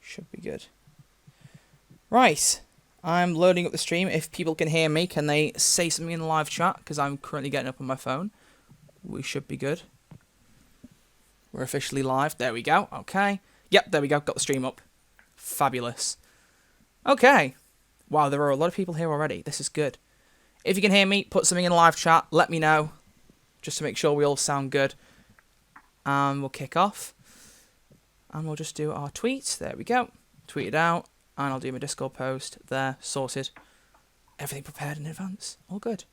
Should be good. Right. I'm loading up the stream. If people can hear me, can they say something in the live chat? Because I'm currently getting up on my phone. We should be good. We're officially live. There we go. Okay. Yep, there we go. Got the stream up. Fabulous. Okay. Wow, there are a lot of people here already. This is good. If you can hear me, put something in the live chat. Let me know. Just to make sure we all sound good. And we'll kick off. And we'll just do our tweets. There we go. Tweet it out. And I'll do my Discord post. There. Sorted. Everything prepared in advance. All good.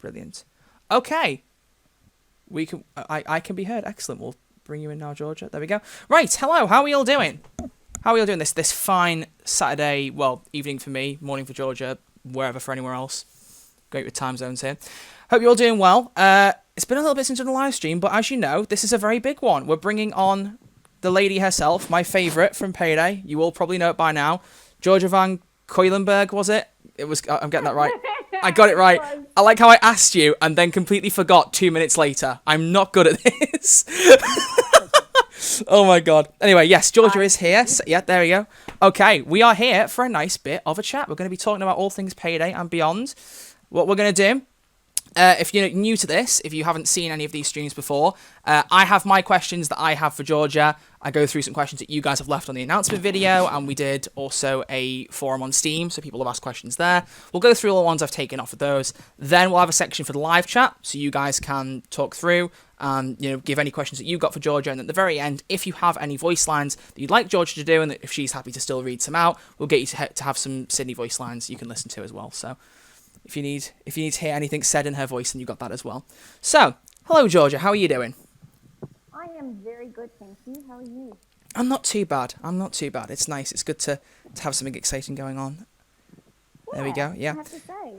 Brilliant. Okay. We can. I can be heard. Excellent. We'll bring you in now, Georgia. There we go. Right. Hello. How are you all doing? How are you all doing this fine Saturday? Well, evening for me, morning for Georgia, wherever for anywhere else. Great with time zones here. Hope you're all doing well. It's been a little bit since the live stream, but as you know, this is a very big one. We're bringing on the lady herself, my favourite from Payday. You all probably know it by now. Georgia van Cuylenburg, was it? It was. I'm getting that right. I got it right. I like how I asked you and then completely forgot 2 minutes later. I'm not good at this. Oh my god. Anyway, yes, Georgia is here. So, yeah, there we go. Okay, we are here for a nice bit of a chat. We're going to be talking about all things Payday and beyond. What we're going to do, if you're new to this, if you haven't seen any of these streams before, I have my questions that I have for Georgia. I go through some questions that you guys have left on the announcement video, and we did also a forum on Steam, so people have asked questions there. We'll go through all the ones I've taken off of those. Then we'll have a section for the live chat, so you guys can talk through and give any questions that you've got for Georgia. And at the very end, if you have any voice lines that you'd like Georgia to do, and if she's happy to still read some out, we'll get you to have some Sydney voice lines you can listen to as well. So if you need to hear anything said in her voice, then you've got that as well. So, hello Georgia, how are you doing? I am very good, thank you. How are you? I'm not too bad. It's nice. It's good to have something exciting going on. Yeah, there we go. Yeah. I have to say.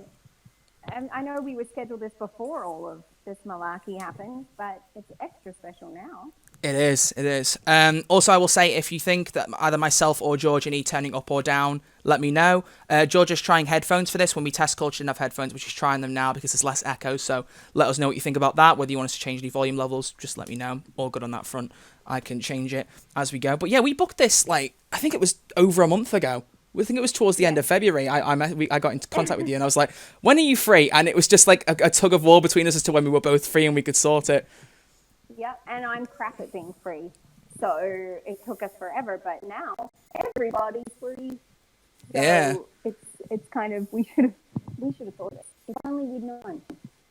I know we were scheduled this before all of this malarkey happened, but it's extra special now. It is. Also, I will say, if you think that either myself or Georgia need turning up or down, let me know. Georgia's trying headphones for this. When we test called, she didn't have headphones, but she's trying them now because there's less echo. So let us know what you think about that. Whether you want us to change any volume levels, just let me know. All good on that front. I can change it as we go. But yeah, we booked this, I think it was over a month ago. I think it was towards the end of February. I got into contact with you and I was like, when are you free? And it was just like a tug of war between us as to when we were both free and we could sort it. Yeah, and I'm crap at being free. So it took us forever, but now everybody's free. So yeah. It's kind of, we should have thought it. If only we'd known.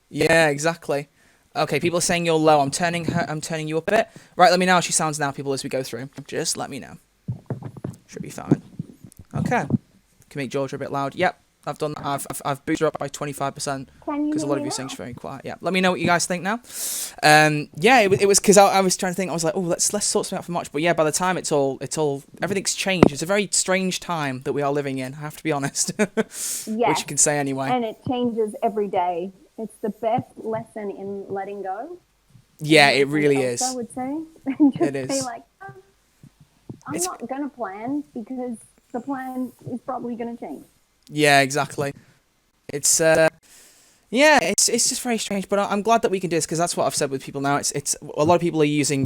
Yeah, exactly. Okay, people are saying you're low. I'm turning you up a bit. Right, let me know how she sounds now, people, as we go through. Just let me know. Should be fine. Okay. Can make Georgia a bit loud. Yep, I've done that. I've boosted her up by 25% because a lot of you saying she's very quiet. Yeah, let me know what you guys think now. Yeah, it was because I was trying to think. I was like, oh, let's sort something out for March. But yeah, by the time it's all everything's changed. It's a very strange time that we are living in. I have to be honest. Yes. Which you can say anyway. And it changes every day. It's the best lesson in letting go. Yeah, it really is. I would say. Just it is. Be like, I'm not going to plan because the plan is probably going to change. Yeah, exactly. It's it's just very strange, but I'm glad that we can do this because that's what I've said with people now. It's a lot of people are using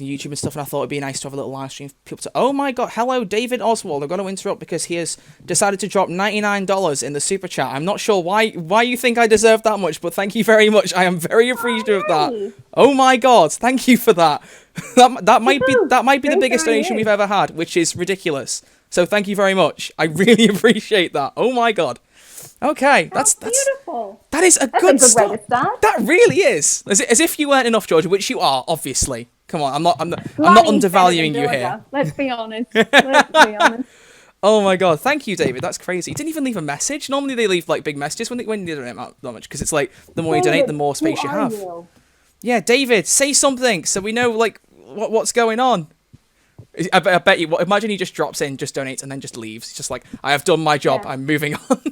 YouTube and stuff, and I thought it'd be nice to have a little live stream for people to. Oh my god, hello David Oswald. I've got to interrupt because he has decided to drop $99 in the super chat. I'm not sure why you think I deserve that much, but thank you very much. I am very appreciative of that. Oh my god, thank you for that. that might be the biggest donation we've ever had, which is ridiculous. So thank you very much. I really appreciate that. Oh my god. Okay, that's beautiful. That is a good way to start. That really is. As if you weren't enough, Georgia, which you are, obviously. Come on, I'm not undervaluing you here. Let's be honest. Oh my god, thank you, David. That's crazy. You didn't even leave a message. Normally they leave big messages when you donate that much because it's like the more you donate, the more space you have. Yeah, David, say something so we know what's going on. I bet you. Imagine he just drops in, just donates, and then just leaves. It's just like, I have done my job. Yeah. I'm moving on.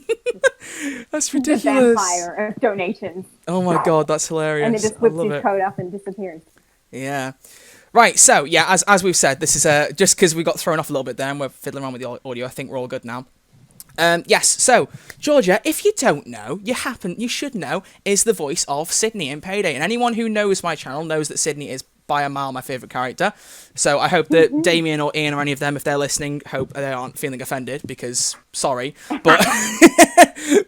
That's ridiculous. The vampire of donations. Oh my god, that's hilarious. And it just whips his coat up and disappears. Yeah. Right. So yeah, as we've said, this is just because we got thrown off a little bit there and we're fiddling around with the audio. I think we're all good now. Yes. So Georgia, if you don't know, you should know, is the voice of Sydney in Payday, and anyone who knows my channel knows that Sydney is by a mile my favourite character. So I hope that Damien or Ian or any of them, if they're listening, hope they aren't feeling offended, because sorry. But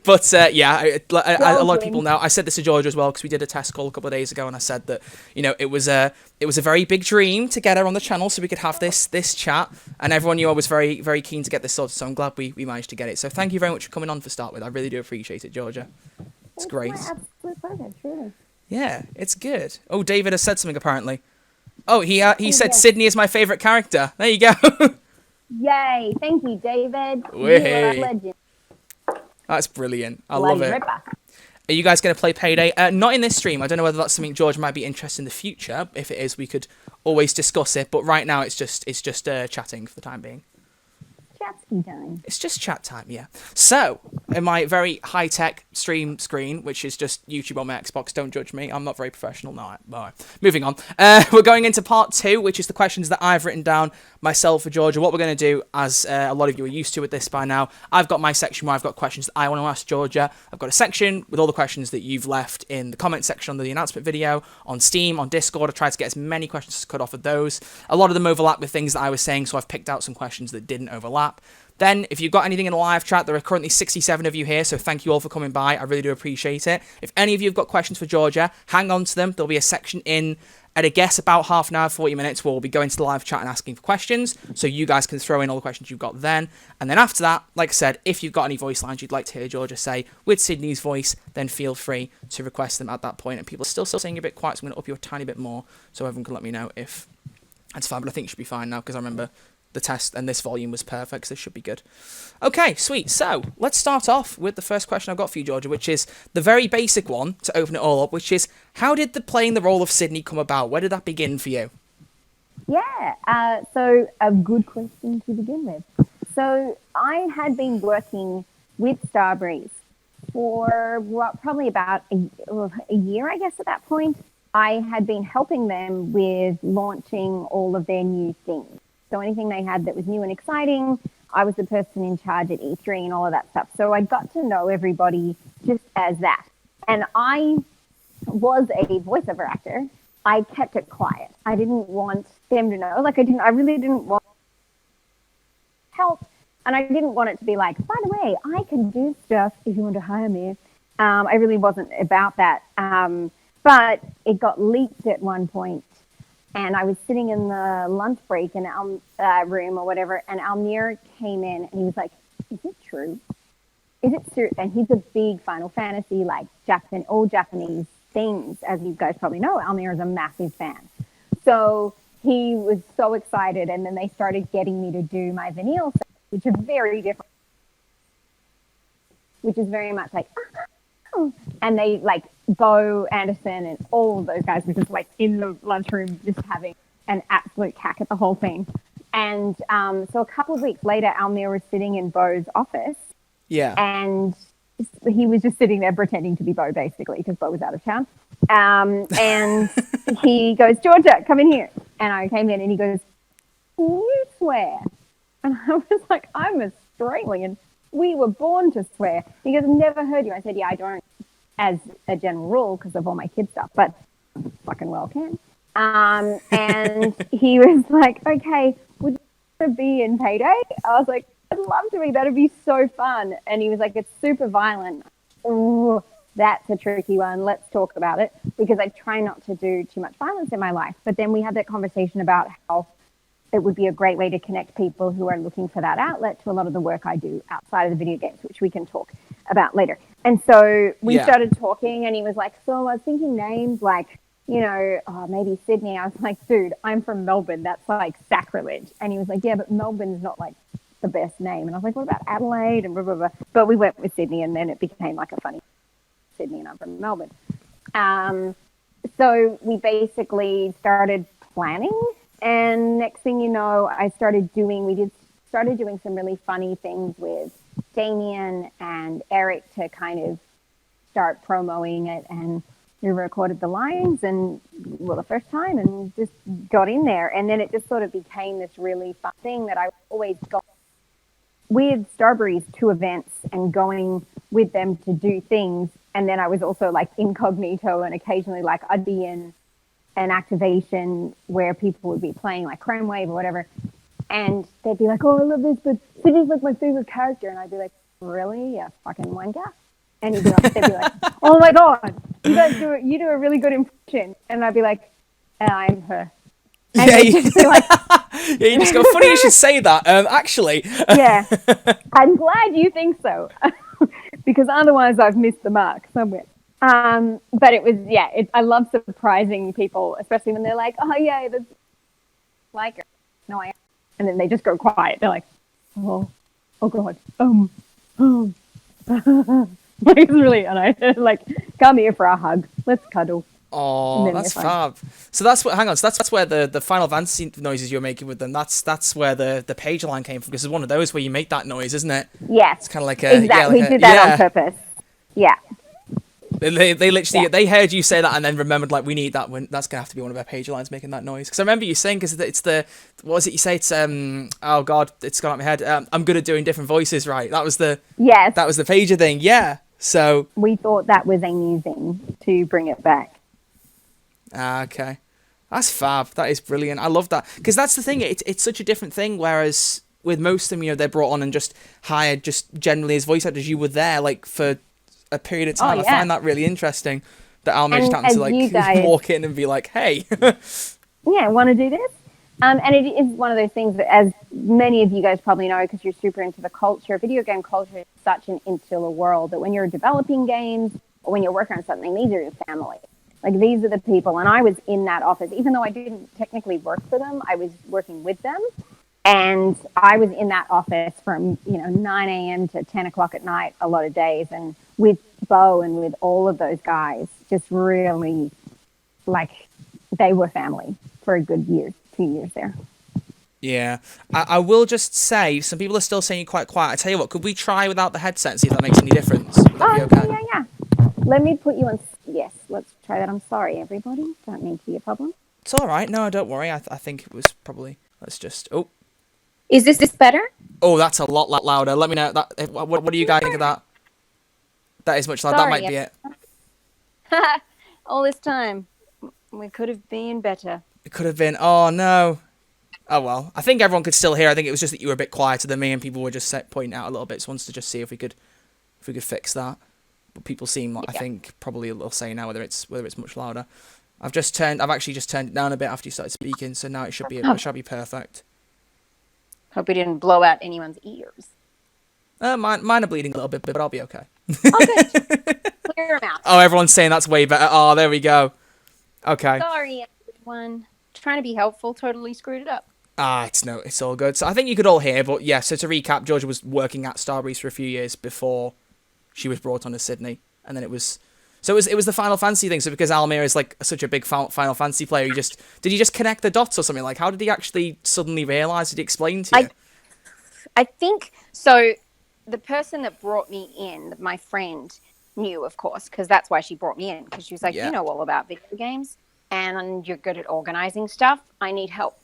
but yeah, a lot of people know. I said this to Georgia as well, because we did a test call a couple of days ago, and I said that, you know, it was a very big dream to get her on the channel so we could have this chat, and everyone knew I was very, very keen to get this sorted, so I'm glad we managed to get it. So thank you very much for coming on to start with. I really do appreciate it, Georgia. It's great. My absolute pleasure, truly. Yeah, it's good. Oh, David has said something apparently. Oh, he said yes. Sydney is my favourite character. There you go. Yay! Thank you, David. Way. You are a legend. That's brilliant. I Bloody love it. Ripper. Are you guys going to play Payday? Not in this stream. I don't know whether that's something George might be interested in the future. If it is, we could always discuss it. But right now, it's just chatting for the time being. Chatsky time. It's just chat time, yeah. So, in my very high-tech stream screen, which is just YouTube on my Xbox, don't judge me, I'm not very professional. No, moving on. We're going into part 2, which is the questions that I've written down myself for Georgia. What we're going to do, as a lot of you are used to at this by now, I've got my section where I've got questions that I want to ask Georgia. I've got a section with all the questions that you've left in the comment section under the announcement video, on Steam, on Discord. I tried to get as many questions as I could off of those. A lot of them overlap with things that I was saying, so I've picked out some questions that didn't overlap. Then, if you've got anything in the live chat, there are currently 67 of you here, so thank you all for coming by. I really do appreciate it. If any of you have got questions for Georgia, hang on to them. There'll be a section in, at a guess, about half an hour, 40 minutes, where we'll be going to the live chat and asking for questions, so you guys can throw in all the questions you've got then. And then after that, like I said, if you've got any voice lines you'd like to hear Georgia say with Sydney's voice, then feel free to request them at that point. And people are still saying a bit quiet, so I'm going to up you a tiny bit more, so everyone can let me know if that's fine. But I think it should be fine now, because I remember the test and this volume was perfect, so this should be good. Okay, sweet. So let's start off with the first question I've got for you, Georgia, which is the very basic one to open it all up, which is, how did playing the role of Sydney come about? Where did that begin for you? Yeah, so a good question to begin with. So I had been working with Starbreeze for probably about a year, I guess, at that point. I had been helping them with launching all of their new things. So anything they had that was new and exciting, I was the person in charge at E3 and all of that stuff. So I got to know everybody just as that. And I was a voiceover actor. I kept it quiet. I didn't want them to know. I really didn't want help. And I didn't want it to be like, by the way, I can do stuff if you want to hire me. I really wasn't about that. But it got leaked at one point. And I was sitting in the lunch break in room or whatever, and Almir came in and he was like, "Is it true? Is it true?" And he's a big Final Fantasy, like all Japanese things, as you guys probably know. Almir is a massive fan. So he was so excited, and then they started getting me to do my Vanille, which are very different, which is very much like, oh. And they like Bo Anderson and all of those guys were just like in the lunchroom just having an absolute cack at the whole thing. And so a couple of weeks later, Almir was sitting in Bo's office. Yeah. And he was just sitting there pretending to be Bo, basically, because Bo was out of town. And he goes, "Georgia, come in here." And I came in and he goes, "You swear?" And I was like, "I'm Australian. We were born to swear." He goes, "Never heard you." I said, "Yeah, I don't as a general rule because of all my kid stuff, but fucking well can." And he was like, "Okay, would you be in Payday?" I was like, "I'd love to be. That'd be so fun." And he was like, "It's super violent." Ooh, that's a tricky one. Let's talk about it, because I try not to do too much violence in my life. But then we had that conversation about how it would be a great way to connect people who are looking for that outlet to a lot of the work I do outside of the video games, which we can talk about later. And so we started talking, and he was like, "So I was thinking names like, maybe Sydney." I was like, "Dude, I'm from Melbourne. That's like sacrilege." And he was like, "Yeah, but Melbourne's not like the best name." And I was like, "What about Adelaide?" And blah, blah, blah. But we went with Sydney, and then it became like a funny Sydney, and I'm from Melbourne. So we basically started planning. And next thing you know, we started doing some really funny things with Damien and Eric to kind of start promoting it. And we recorded the lines the first time and just got in there. And then it just sort of became this really fun thing that I always got with Starbreeze to events and going with them to do things. And then I was also like incognito, and occasionally like I'd be in an activation where people would be playing like Crime Wave or whatever, and they'd be like, "Oh, I love this, but Sydney's like my favorite character," and I'd be like, "Really? Yeah, fucking wanker." And they'd be like, "Oh my god, you do a really good impression," and I'd be like, "I'm her." And Yeah, they'd just be like, yeah, you just go, funny you should say that. Actually. yeah, I'm glad you think so, because otherwise I've missed the mark somewhere. But it was, I love surprising people, especially when they're like, "Oh yeah, that's like her." No, I am. And then they just go quiet. They're like, "Oh god, like, it's really," and I like, "Come here for a hug. Let's cuddle." Oh, that's fab. So that's what. Hang on. So that's where the Final Fantasy noises you're making with them. That's where the page line came from. Because it's one of those where you make that noise, isn't it? Yes. It's kind of like a exactly. We did that on purpose. Yeah. They literally they heard you say that and then remembered, like, we need that one. That's gonna have to be one of our page lines making that noise. Because I remember you saying, because it's the, what was it you say? It's oh god, it's gone out of my head. I'm good at doing different voices, right? That was the pager thing. Yeah. So we thought that was amusing to bring it back. Okay, that's fab. That is brilliant. I love that, because that's the thing. It's such a different thing. Whereas with most of them, they're brought on and just hired just generally as voice actors. You were there like for a period of time. I find that really interesting. That Al managed to like walk in and be like, "Hey, yeah, want to do this?" And it is one of those things that, as many of you guys probably know, because you're super into the culture, video game culture is such an insular world that when you're developing games or when you're working on something, these are your family. Like, these are the people. And I was in that office, even though I didn't technically work for them, I was working with them. And I was in that office from, 9 a.m. to 10 o'clock at night, a lot of days. And with Bo and with all of those guys, just really, like, they were family for a good year, 2 years there. Yeah. I will just say, some people are still saying you're quite quiet. I tell you what, could we try without the headset and see if that makes any difference? Would that be okay? Yeah. Let me put you on. Yes, let's try that. I'm sorry, everybody. Don't mean to be a problem. It's all right. No, don't worry. I think it was probably. Let's just. Oh. Is this better? Oh, that's a lot louder. Let me know that. What do you guys think of that? That is much louder. That might be it. All this time, we could have been better. It could have been. Oh no. Oh well. I think everyone could still hear. I think it was just that you were a bit quieter than me, and people were just pointing out a little bit. So wants to just see if we could fix that. But people seem like, I think probably they'll say now whether it's much louder. I've actually just turned it down a bit after you started speaking, so now it should be perfect. Hope we didn't blow out anyone's ears. Mine are bleeding a little bit, but I'll be okay. Oh, good. Clear them out. Oh, everyone's saying that's way better. Oh, there we go. Okay. Sorry, everyone. Trying to be helpful, totally screwed it up. It's all good. So I think you could all hear, but yeah. So to recap, Georgia was working at Starbreeze for a few years before she was brought on to Sydney, and then it was the Final Fantasy thing. So because Almir is like such a big Final Fantasy player, did he just connect the dots or something? Like, how did he actually suddenly realise? Did he explain to you? I think so. The person that brought me in, my friend, knew, of course, because that's why she brought me in. Because she was like, "You know all about video games, and you're good at organising stuff. I need help."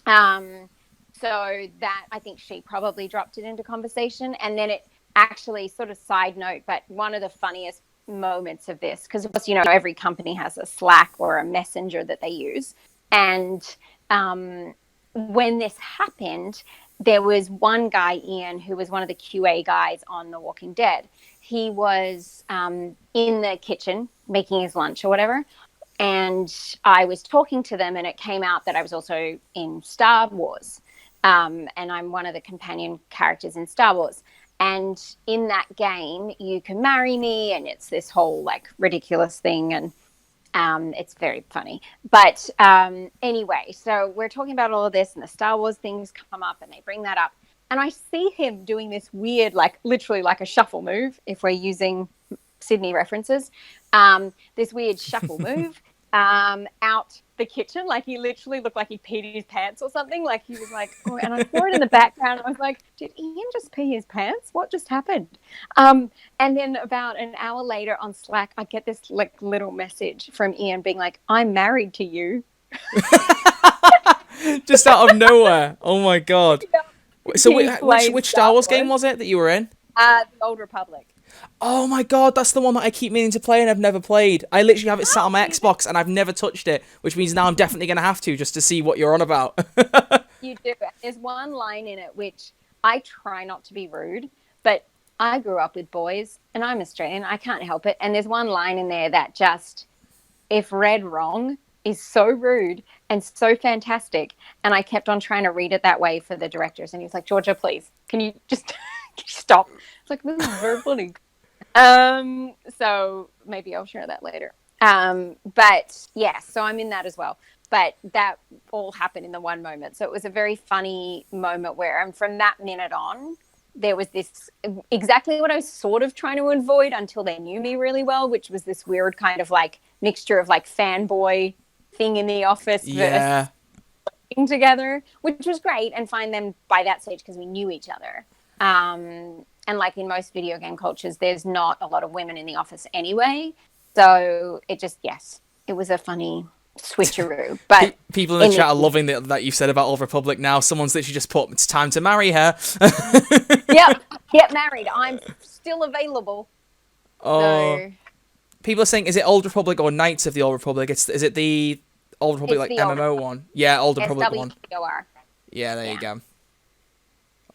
So that, I think she probably dropped it into conversation, and then it. Actually, sort of side note, but one of the funniest moments of this, because of course, every company has a Slack or a messenger that they use. And when this happened, there was one guy, Ian, who was one of the QA guys on The Walking Dead. He was in the kitchen making his lunch or whatever. And I was talking to them, and it came out that I was also in Star Wars. And I'm one of the companion characters in Star Wars. And in that game, you can marry me, and it's this whole like ridiculous thing, and it's very funny. But anyway, so we're talking about all of this, and the Star Wars things come up, and they bring that up, and I see him doing this weird, like literally like a shuffle move, if we're using Sydney references, this weird shuffle move out the kitchen. Like, he literally looked like he peed his pants or something. Like, he was like, oh, and I saw it in the background. I was like, did Ian just pee his pants? What just happened? And then about an hour later on Slack, I get this like little message from Ian being like, "I'm married to you." Just out of nowhere. Oh my god. So which Star Wars game was it that you were in? The Old Republic. Oh my god, that's the one that I keep meaning to play and I've never played. I literally have it sat on my Xbox and I've never touched it, which means now I'm definitely going to have to, just to see what you're on about. You do. There's one line in it which I try not to be rude, but I grew up with boys and I'm Australian. I can't help it. And there's one line in there that just, if read wrong, is so rude and so fantastic. And I kept on trying to read it that way for the directors. And he was like, Georgia, please, can you just stop? It's like, this is very funny. So maybe I'll share that later. But yeah, so I'm in that as well. But that all happened in the one moment. So it was a very funny moment where, and from that minute on, there was this exactly what I was sort of trying to avoid until they knew me really well, which was this weird kind of like mixture of like fanboy thing in the office versus working together, which was great, and find them by that stage because we knew each other. And like in most video game cultures, there's not a lot of women in the office anyway. So it just, yes, it was a funny switcheroo. But people in the chat are loving that you've said about Old Republic now. Someone's literally just put, it's time to marry her. Yep, get married. I'm still available. Oh. So, people are saying, is it Old Republic or Knights of the Old Republic? Is it the Old Republic, like MMO one? Yeah, Old Republic one. SWPOR. Yeah, there you go.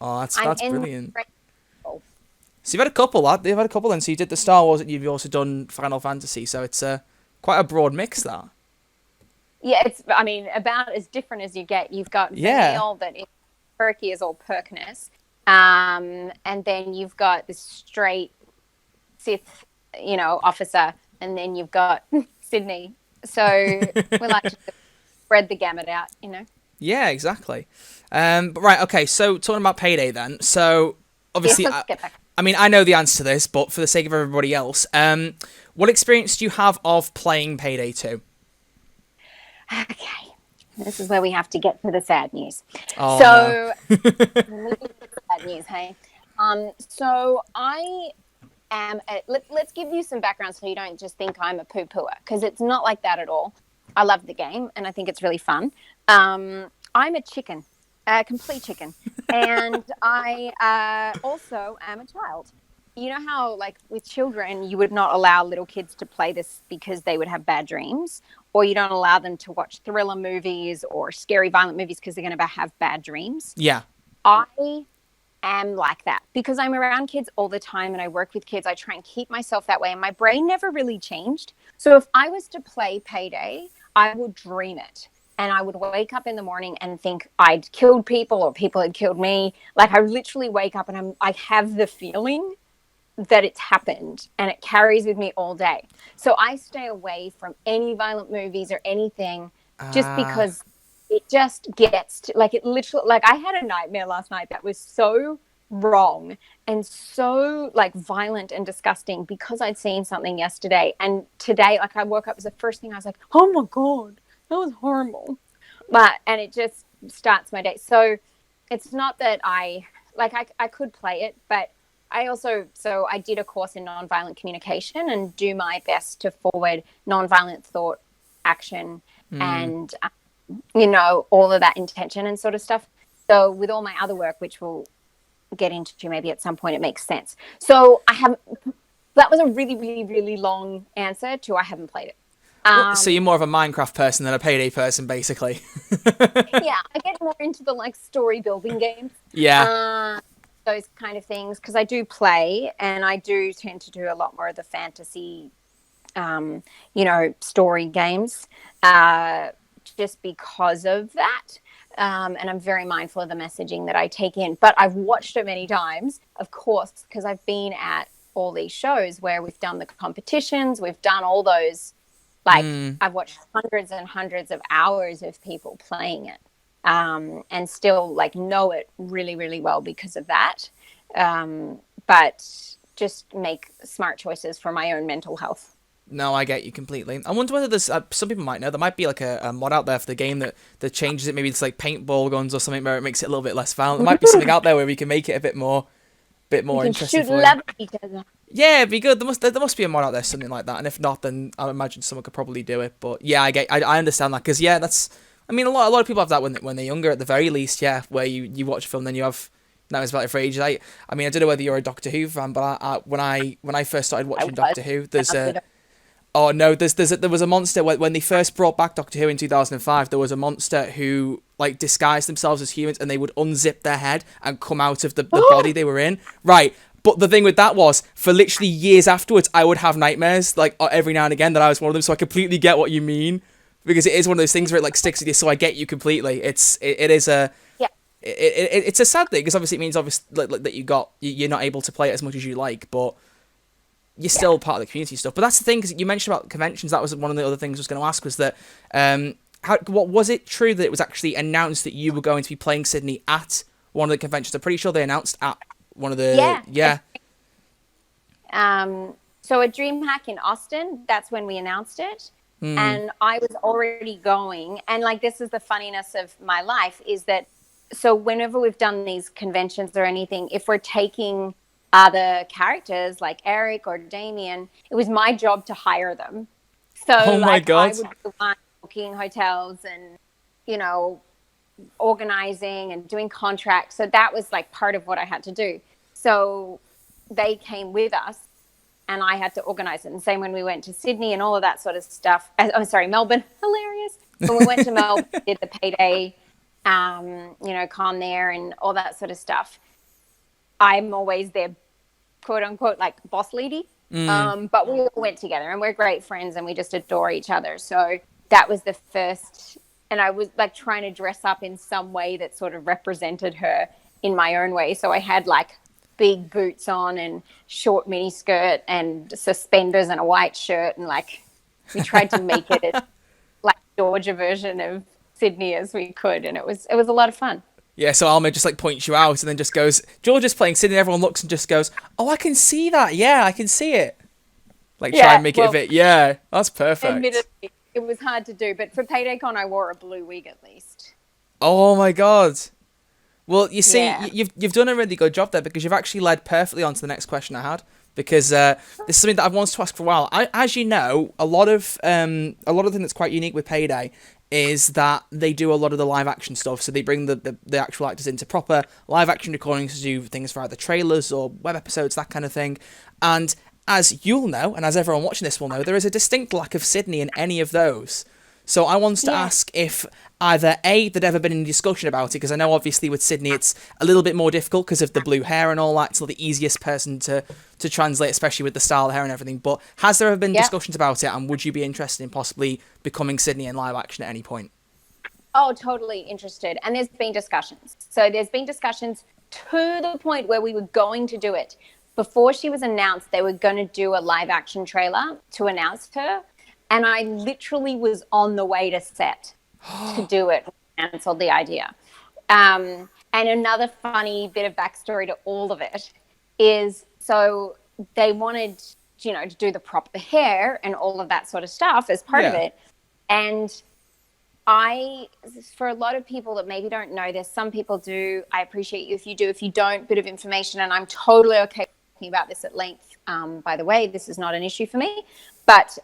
Oh, that's brilliant. So you've had a couple, You've had a couple then. So you did the Star Wars, and you've also done Final Fantasy. So it's quite a broad mix, that. Yeah, it's, I mean, about as different as you get. You've got Vanille that is perky as all perkness. And then you've got the straight Sith, officer. And then you've got Sydney. So we like to spread the gamut out, Yeah, exactly. But right, okay, so talking about Payday then. So obviously, I mean, I know the answer to this, but for the sake of everybody else, what experience do you have of playing Payday 2? Okay, this is where we have to get to the sad news. Oh, so, no. Sad news, hey? So I am, let's give you some background so you don't just think I'm a poo-pooer, because it's not like that at all. I love the game, and I think it's really fun. I'm a chicken. A complete chicken. And I also am a child. You know how, like, with children, you would not allow little kids to play this because they would have bad dreams, or you don't allow them to watch thriller movies or scary, violent movies because they're going to have bad dreams? Yeah. I am like that because I'm around kids all the time and I work with kids. I try and keep myself that way, and my brain never really changed. So if I was to play Payday, I would dream it. And I would wake up in the morning and think I'd killed people or people had killed me. Like, I literally wake up and I have the feeling that it's happened, and it carries with me all day. So I stay away from any violent movies or anything just because it just gets to, like, it literally, like, I had a nightmare last night that was so wrong and so, like, violent and disgusting because I'd seen something yesterday. And today, like, I woke up, it was the first thing I was like, oh my God. That was horrible. And it just starts my day. So it's not that I could play it, but I did a course in nonviolent communication and do my best to forward nonviolent thought, action, and, all of that intention and sort of stuff. So with all my other work, which we'll get into maybe at some point, it makes sense. So that was a really, really, really long answer to I haven't played it. So you're more of a Minecraft person than a Payday person, basically. Yeah, I get more into the, like, story building games. Yeah. Those kind of things, because I do play, and I do tend to do a lot more of the fantasy, story games, just because of that. And I'm very mindful of the messaging that I take in. But I've watched it many times, of course, because I've been at all these shows where we've done the competitions, we've done all those. Like, I've watched hundreds and hundreds of hours of people playing it, and still, like, know it really, really well because of that. But just make smart choices for my own mental health. No, I get you completely. I wonder whether there's, some people might know, there might be, like, a mod out there for the game that changes it. Maybe it's, like, paintball guns or something where it makes it a little bit less violent. There might be something out there where we can make it a bit more interesting for you. Each other. Yeah, it'd be good. There must be a mod out there, something like that. And if not, then I imagine someone could probably do it. But yeah, I understand that, because yeah, that's, I mean, a lot of people have that when they're younger, at the very least. Yeah, where you watch a film, then you have That was about it for ages. I mean, I don't know whether you're a Doctor Who fan, but when I first started I watching was. Doctor Who, there was a monster when they first brought back Doctor Who in 2005. There was a monster who like disguised themselves as humans, and they would unzip their head and come out of the body they were in. Right. But the thing with that was, for literally years afterwards, I would have nightmares, like, every now and again, that I was one of them, so I completely get what you mean. Because it is one of those things where it, like, sticks with you, so I get you completely. It is a... Yeah. It's a sad thing, because obviously it means, that you're not able to play it as much as you like, but you're still part of the community stuff. But that's the thing, because you mentioned about conventions, that was one of the other things I was going to ask, was that, what was it true that it was actually announced that you were going to be playing Sydney at one of the conventions? I'm pretty sure they announced at one of the... Yeah. So at Dreamhack in Austin, that's when we announced it. And I was already going. And like, this is the funniness of my life, is that, so whenever we've done these conventions or anything, if we're taking other characters like Eric or Damien, it was my job to hire them. So Oh my God. I would be the one booking hotels and, organizing and doing contracts. So that was like part of what I had to do. So they came with us and I had to organize it. And same when we went to Sydney and all of that sort of stuff. Melbourne. Hilarious. When we went to Melbourne, did the Payday, con there and all that sort of stuff. I'm always their quote unquote like boss lady. But we all went together and we're great friends and we just adore each other. So that was the first, and I was like trying to dress up in some way that sort of represented her in my own way. So I had like big boots on and short mini skirt and suspenders and a white shirt, and like we tried to make it as like Georgia version of Sydney as we could, and it was a lot of fun. Yeah, so Alma just like points you out and then just goes, Georgia's playing Sydney, and everyone looks and just goes, oh, I can see that. Yeah, I can see it. Like, try and make it a bit, yeah, that's perfect. Admittedly, it was hard to do, but for PaydayCon, I wore a blue wig at least. Oh my God. Well, you see, you've done a really good job there, because you've actually led perfectly on to the next question I had, because this is something that I've wanted to ask for a while. As you know, a lot of the thing that's quite unique with Payday is that they do a lot of the live action stuff. So they bring the actual actors into proper live action recordings to do things for either trailers or web episodes, that kind of thing. And as you'll know, and as everyone watching this will know, there is a distinct lack of Sydney in any of those. So I wanted to ask if either A, there'd ever been any discussion about it, because I know obviously with Sydney it's a little bit more difficult because of the blue hair and all that. It's not the easiest person to translate, especially with the style of hair and everything. But has there ever been discussions about it, and would you be interested in possibly becoming Sydney in live action at any point? Oh, totally interested. And there's been discussions. So there's been discussions to the point where we were going to do it. Before she was announced, they were going to do a live action trailer to announce her. And I literally was on the way to set to do it, cancelled the idea. And another funny bit of backstory to all of it is, so they wanted, to do the proper hair and all of that sort of stuff as part of it. And for a lot of people that maybe don't know this, some people do. I appreciate you if you do. If you don't, bit of information, and I'm totally okay talking about this at length. By the way, this is not an issue for me, but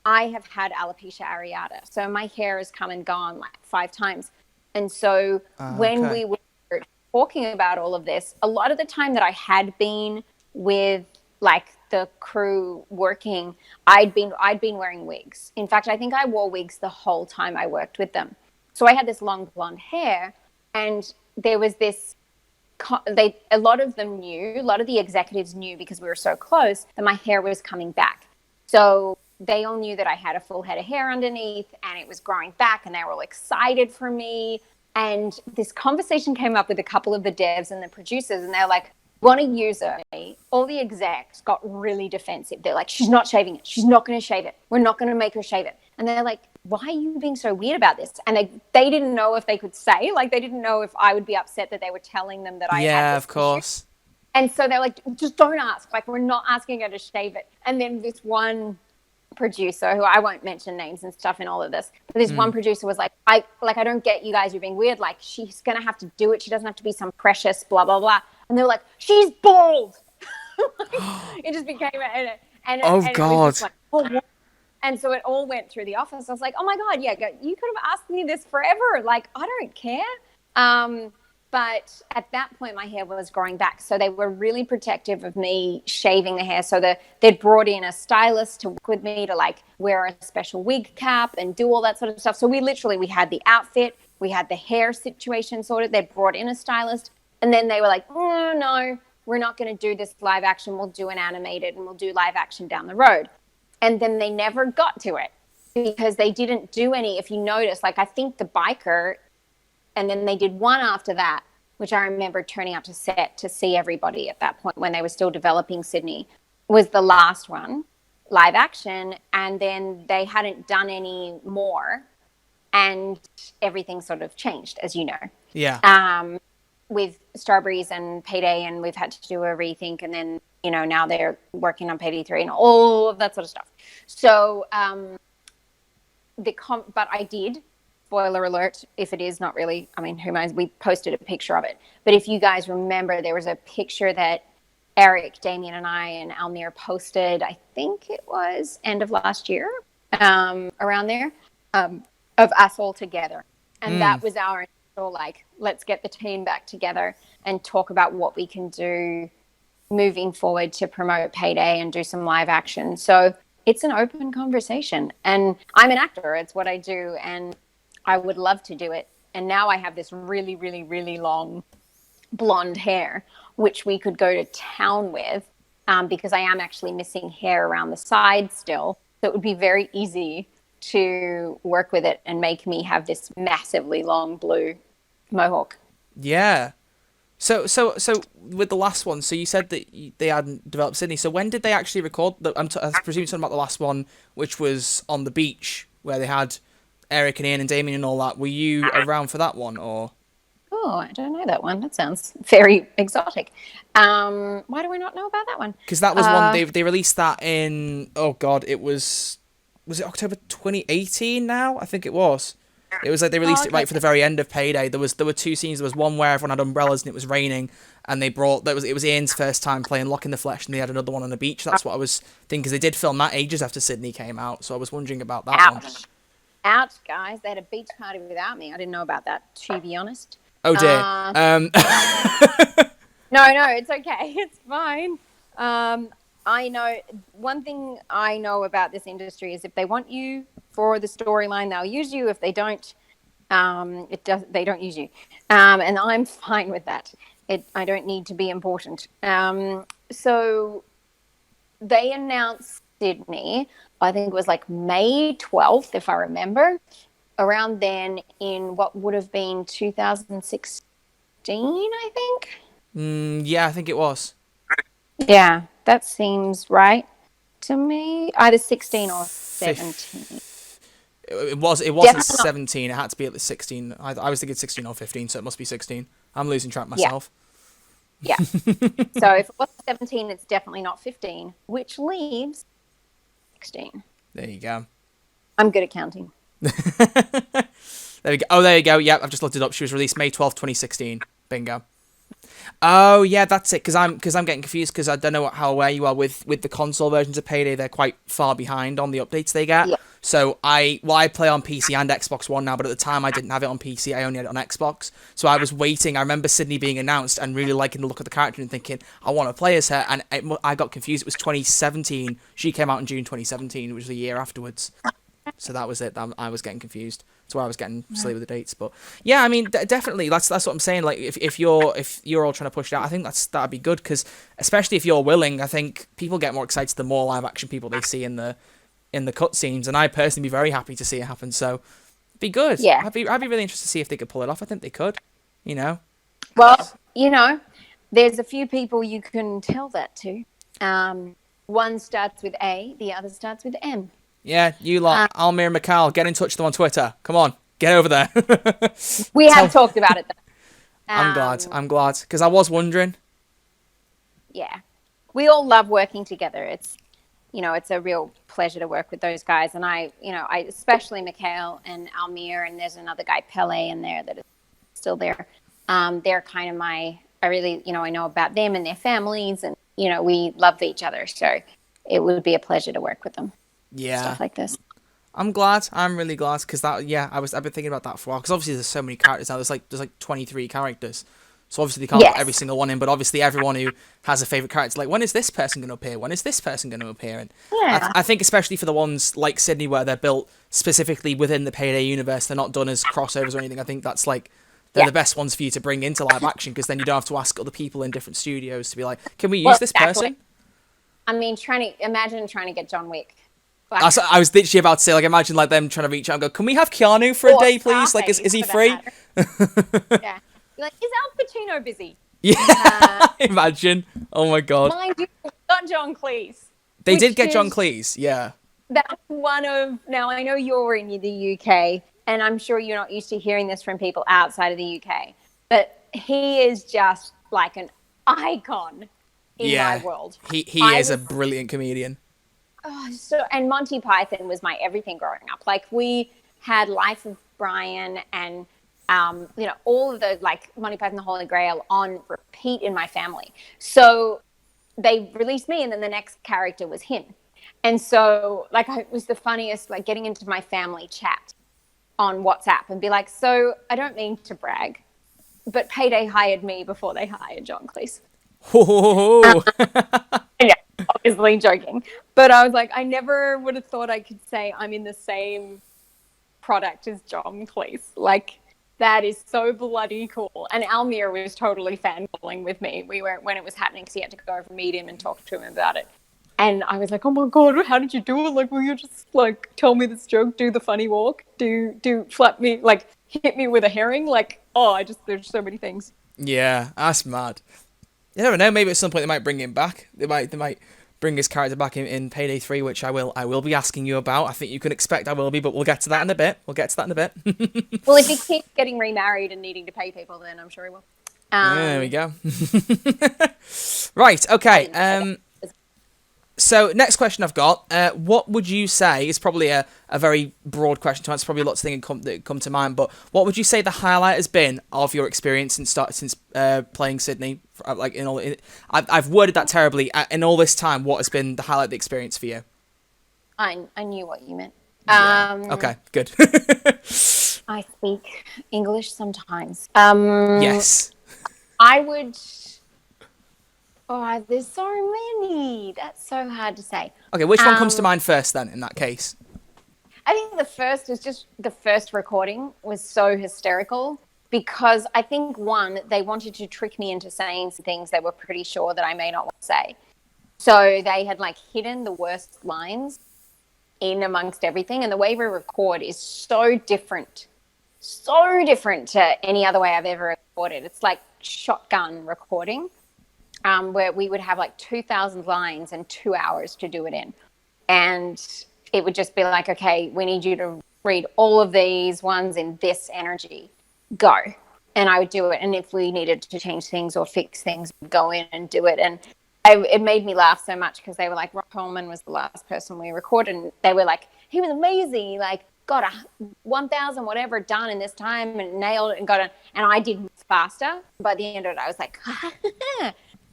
I have had alopecia areata. So my hair has come and gone like 5 times. And so when we were talking about all of this, a lot of the time that I had been with like the crew working, I'd been wearing wigs. In fact, I think I wore wigs the whole time I worked with them. So I had this long blonde hair, and there was this, a lot of the executives knew, because we were so close, that my hair was coming back. So they all knew that I had a full head of hair underneath and it was growing back, and they were all excited for me. And this conversation came up with a couple of the devs and the producers, and they're like, want to use her. All the execs got really defensive. They're like, she's not shaving it. She's not going to shave it. We're not going to make her shave it. And they're like, why are you being so weird about this? And they didn't know if they could say, like, they didn't know if I would be upset that they were telling them that I had this. Yeah, of course. Issue. And so they're like, just don't ask. Like, we're not asking her to shave it. And then this one producer, who I won't mention names and stuff in all of this, but this one producer was like, I don't get you guys, you're being weird. Like, she's going to have to do it. She doesn't have to be some precious blah, blah, blah. And they're like, she's bald. It just became, and God. It was just like, oh. And so it all went through the office. I was like, oh my God, yeah, you could have asked me this forever. Like, I don't care. But at that point, my hair was growing back. So they were really protective of me shaving the hair. So they'd brought in a stylist to work with me to like wear a special wig cap and do all that sort of stuff. So we had the outfit, we had the hair situation sorted. They brought in a stylist. And then they were like, oh, no, we're not going to do this live action. We'll do an animated and we'll do live action down the road. And then they never got to it because they didn't do any. If you notice, like I think the biker, and then they did one after that, which I remember turning up to set to see everybody at that point when they were still developing Sydney, was the last one, live action. And then they hadn't done any more. And everything sort of changed, as you know. Yeah. With Strawberries and Payday, and we've had to do a rethink. And then, now they're working on Payday 3 and all of that sort of stuff. So, but I did. Spoiler alert, if it is not really, I mean, who knows? We posted a picture of it. But if you guys remember, there was a picture that Eric, Damien, and I and Almir posted, I think it was end of last year, around there, of us all together. And that was our initial, like, let's get the team back together and talk about what we can do moving forward to promote Payday and do some live action. So it's an open conversation. And I'm an actor. It's what I do. And I would love to do it. And now I have this really, really, really long blonde hair, which we could go to town with because I am actually missing hair around the side still. So it would be very easy to work with it and make me have this massively long blue mohawk. Yeah. So with the last one, so you said that they hadn't developed Sydney. So when did they actually record? I presume something about the last one, which was on the beach where they had Eric and Ian and Damien and all that. Were you around for that one, or? Oh, I don't know that one. That sounds very exotic. Why do I not know about that one? Because that was one they released that in, oh god, was it October 2018 now? I think it was. It was like they released it right for the very end of Payday. There were two scenes. There was one where everyone had umbrellas and it was raining, and it was Ian's first time playing Lock in the Flesh, and they had another one on the beach. That's what I was thinking, because they did film that ages after Sydney came out. So I was wondering about that one. Ouch, guys! They had a beach party without me. I didn't know about that, to be honest. Oh dear. No, it's okay. It's fine. I know one thing I know about this industry is if they want you for the storyline, they'll use you. If they don't, they don't use you. And I'm fine with that. I don't need to be important. So they announced Sydney, I think it was like May 12th, if I remember, around then in what would have been 2016, I think. Yeah, I think it was. Yeah, that seems right to me. Either 16 or 17. It wasn't 17. It had to be at least 16. I was thinking 16 or 15, so it must be 16. I'm losing track myself. Yeah. So if it was 17, it's definitely not 15, which leaves 16. There you go. I'm good at counting. There we go. Oh, there you go. Yep, I've just looked it up. She was released May 12th, 2016. Bingo. Oh yeah, that's it. Because I'm getting confused because I don't know how aware you are with the console versions of Payday. They're quite far behind on the updates they get. Yeah. So I play on PC and Xbox One now, but at the time I didn't have it on PC. I only had it on Xbox. So I was waiting. I remember Sydney being announced and really liking the look of the character and thinking I want to play as her. And I got confused. It was 2017. She came out in June 2017, which was a year afterwards. So that was it. I was getting confused. That's why I was getting silly with the dates. But yeah, I mean, definitely, that's what I'm saying. Like, if you're all trying to push it out, I think that'd be good, because especially if you're willing, I think people get more excited the more live action people they see in the cutscenes, and I personally be very happy to see it happen. So it'd be good. Yeah, I'd be really interested to see if they could pull it off. I think they could. You know. Well, there's a few people you can tell that to. One starts with A, the other starts with M. Yeah, you lot, Almir and Mikhail, get in touch with them on Twitter. Come on, get over there. We have talked about it, though. I'm glad, because I was wondering. Yeah. We all love working together. It's a real pleasure to work with those guys. And I especially Mikhail and Almir, and there's another guy, Pele, in there that is still there. They're kind of I really, I know about them and their families, and, we love each other. So it would be a pleasure to work with them. Yeah. Stuff like this. I'm glad. I'm really glad because I've been thinking about that for a while because obviously there's so many characters now. There's like 23 characters, so obviously they can't put every Yes. single one in. But obviously everyone who has a favorite character, like when is this person going to appear? When is this person going to appear? And Yeah. I think especially for the ones like Sydney where they're built specifically within the Payday universe, they're not done as crossovers or anything. I think that's like they're Yeah. the best ones for you to bring into live action because then you don't have to ask other people in different studios to be like, can we use Well, this exactly. person? I mean, imagine trying to get John Wick. I was literally about to say, like, imagine like them trying to reach out and go, "Can we have Keanu for a Or day, please? Like, is Scarface, he for that free?" matter. Yeah. You're like, is Al Pacino busy? Yeah, imagine. Oh my god, Mind you, we got John Cleese. they did which get John is- Cleese. Yeah, That's one of. Now, I know you're in the UK, and I'm sure you're not used to hearing this from people outside of the UK, but he is just like an icon in my world. He I is a was- brilliant comedian. and Monty Python was my everything growing up. Like we had Life of Brian and all of the like Monty Python the Holy Grail on repeat in my family. So they released me and then the next character was him. And so like it was the funniest, like getting into my family chat on WhatsApp and be like, so I don't mean to brag, but Payday hired me before they hired John Cleese. Oh, Yeah, obviously joking. But I was like, I never would have thought I could say I'm in the same product as John Cleese. Like, that is so bloody cool. And Almir was totally fanballing with me. We were when it was happening because he had to go over and meet him and talk to him about it. And I was like, oh my God, how did you do it? Like, will you just like tell me this joke, do the funny walk, do flap me, like hit me with a herring? Like, there's so many things. yeah, that's mad. You never know. Maybe at some point they might bring him back. They might bring his character back in Payday 3, which I will be asking you about. I think you can expect I will be, but we'll get to that in a bit. Well, if he keeps getting remarried and needing to pay people, then I'm sure he will. There we go. Right. Okay. So next question I've got, what would you say is probably a very broad question to answer, probably lots of things that come to mind, but what would you say the highlight has been of your experience since playing Sydney? Like I've worded that terribly. In all this time, what has been the highlight of the experience for you? I knew what you meant. Yeah. Okay, good. I speak English sometimes. Yes. I would... Oh, there's so many. That's so hard to say. Okay, which one comes to mind first then, in that case? I think the first recording was so hysterical because I think, one, they wanted to trick me into saying some things they were pretty sure that I may not want to say. So they had like hidden the worst lines in amongst everything. And the way we record is so different to any other way I've ever recorded. It's like shotgun recording. Where we would have like 2,000 lines and 2 hours to do it in. And it would just be like, okay, we need you to read all of these ones in this energy. Go. And I would do it. And if we needed to change things or fix things, we'd go in and do it. And it made me laugh so much because they were like, Rob Coleman was the last person we recorded. And they were like, he was amazing. Like, got a 1,000 whatever done in this time and nailed it and got it. And I did faster. By the end of it, I was like,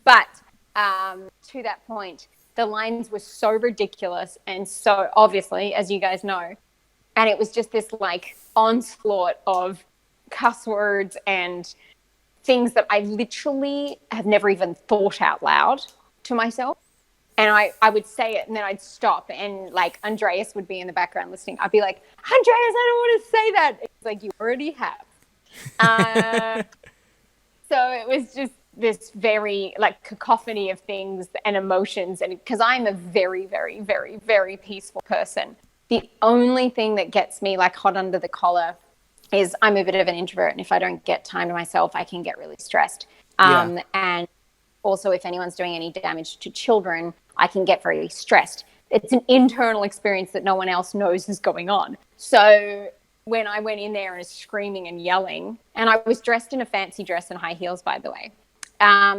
but to that point, the lines were so ridiculous and so obviously, as you guys know, and it was just this like onslaught of cuss words and things that I literally have never even thought out loud to myself. And I would say it and then I'd stop and like Andreas would be in the background listening. I'd be like, Andreas, I don't want to say that. It's like, you already have. So it was just this very like cacophony of things and emotions, and because I'm a very, very, very, very peaceful person, the only thing that gets me like hot under the collar is I'm a bit of an introvert, and if I don't get time to myself, I can get really stressed. And also, if anyone's doing any damage to children, I can get very stressed. It's an internal experience that no one else knows is going on. So when I went in there and was screaming and yelling, and I was dressed in a fancy dress and high heels, by the way,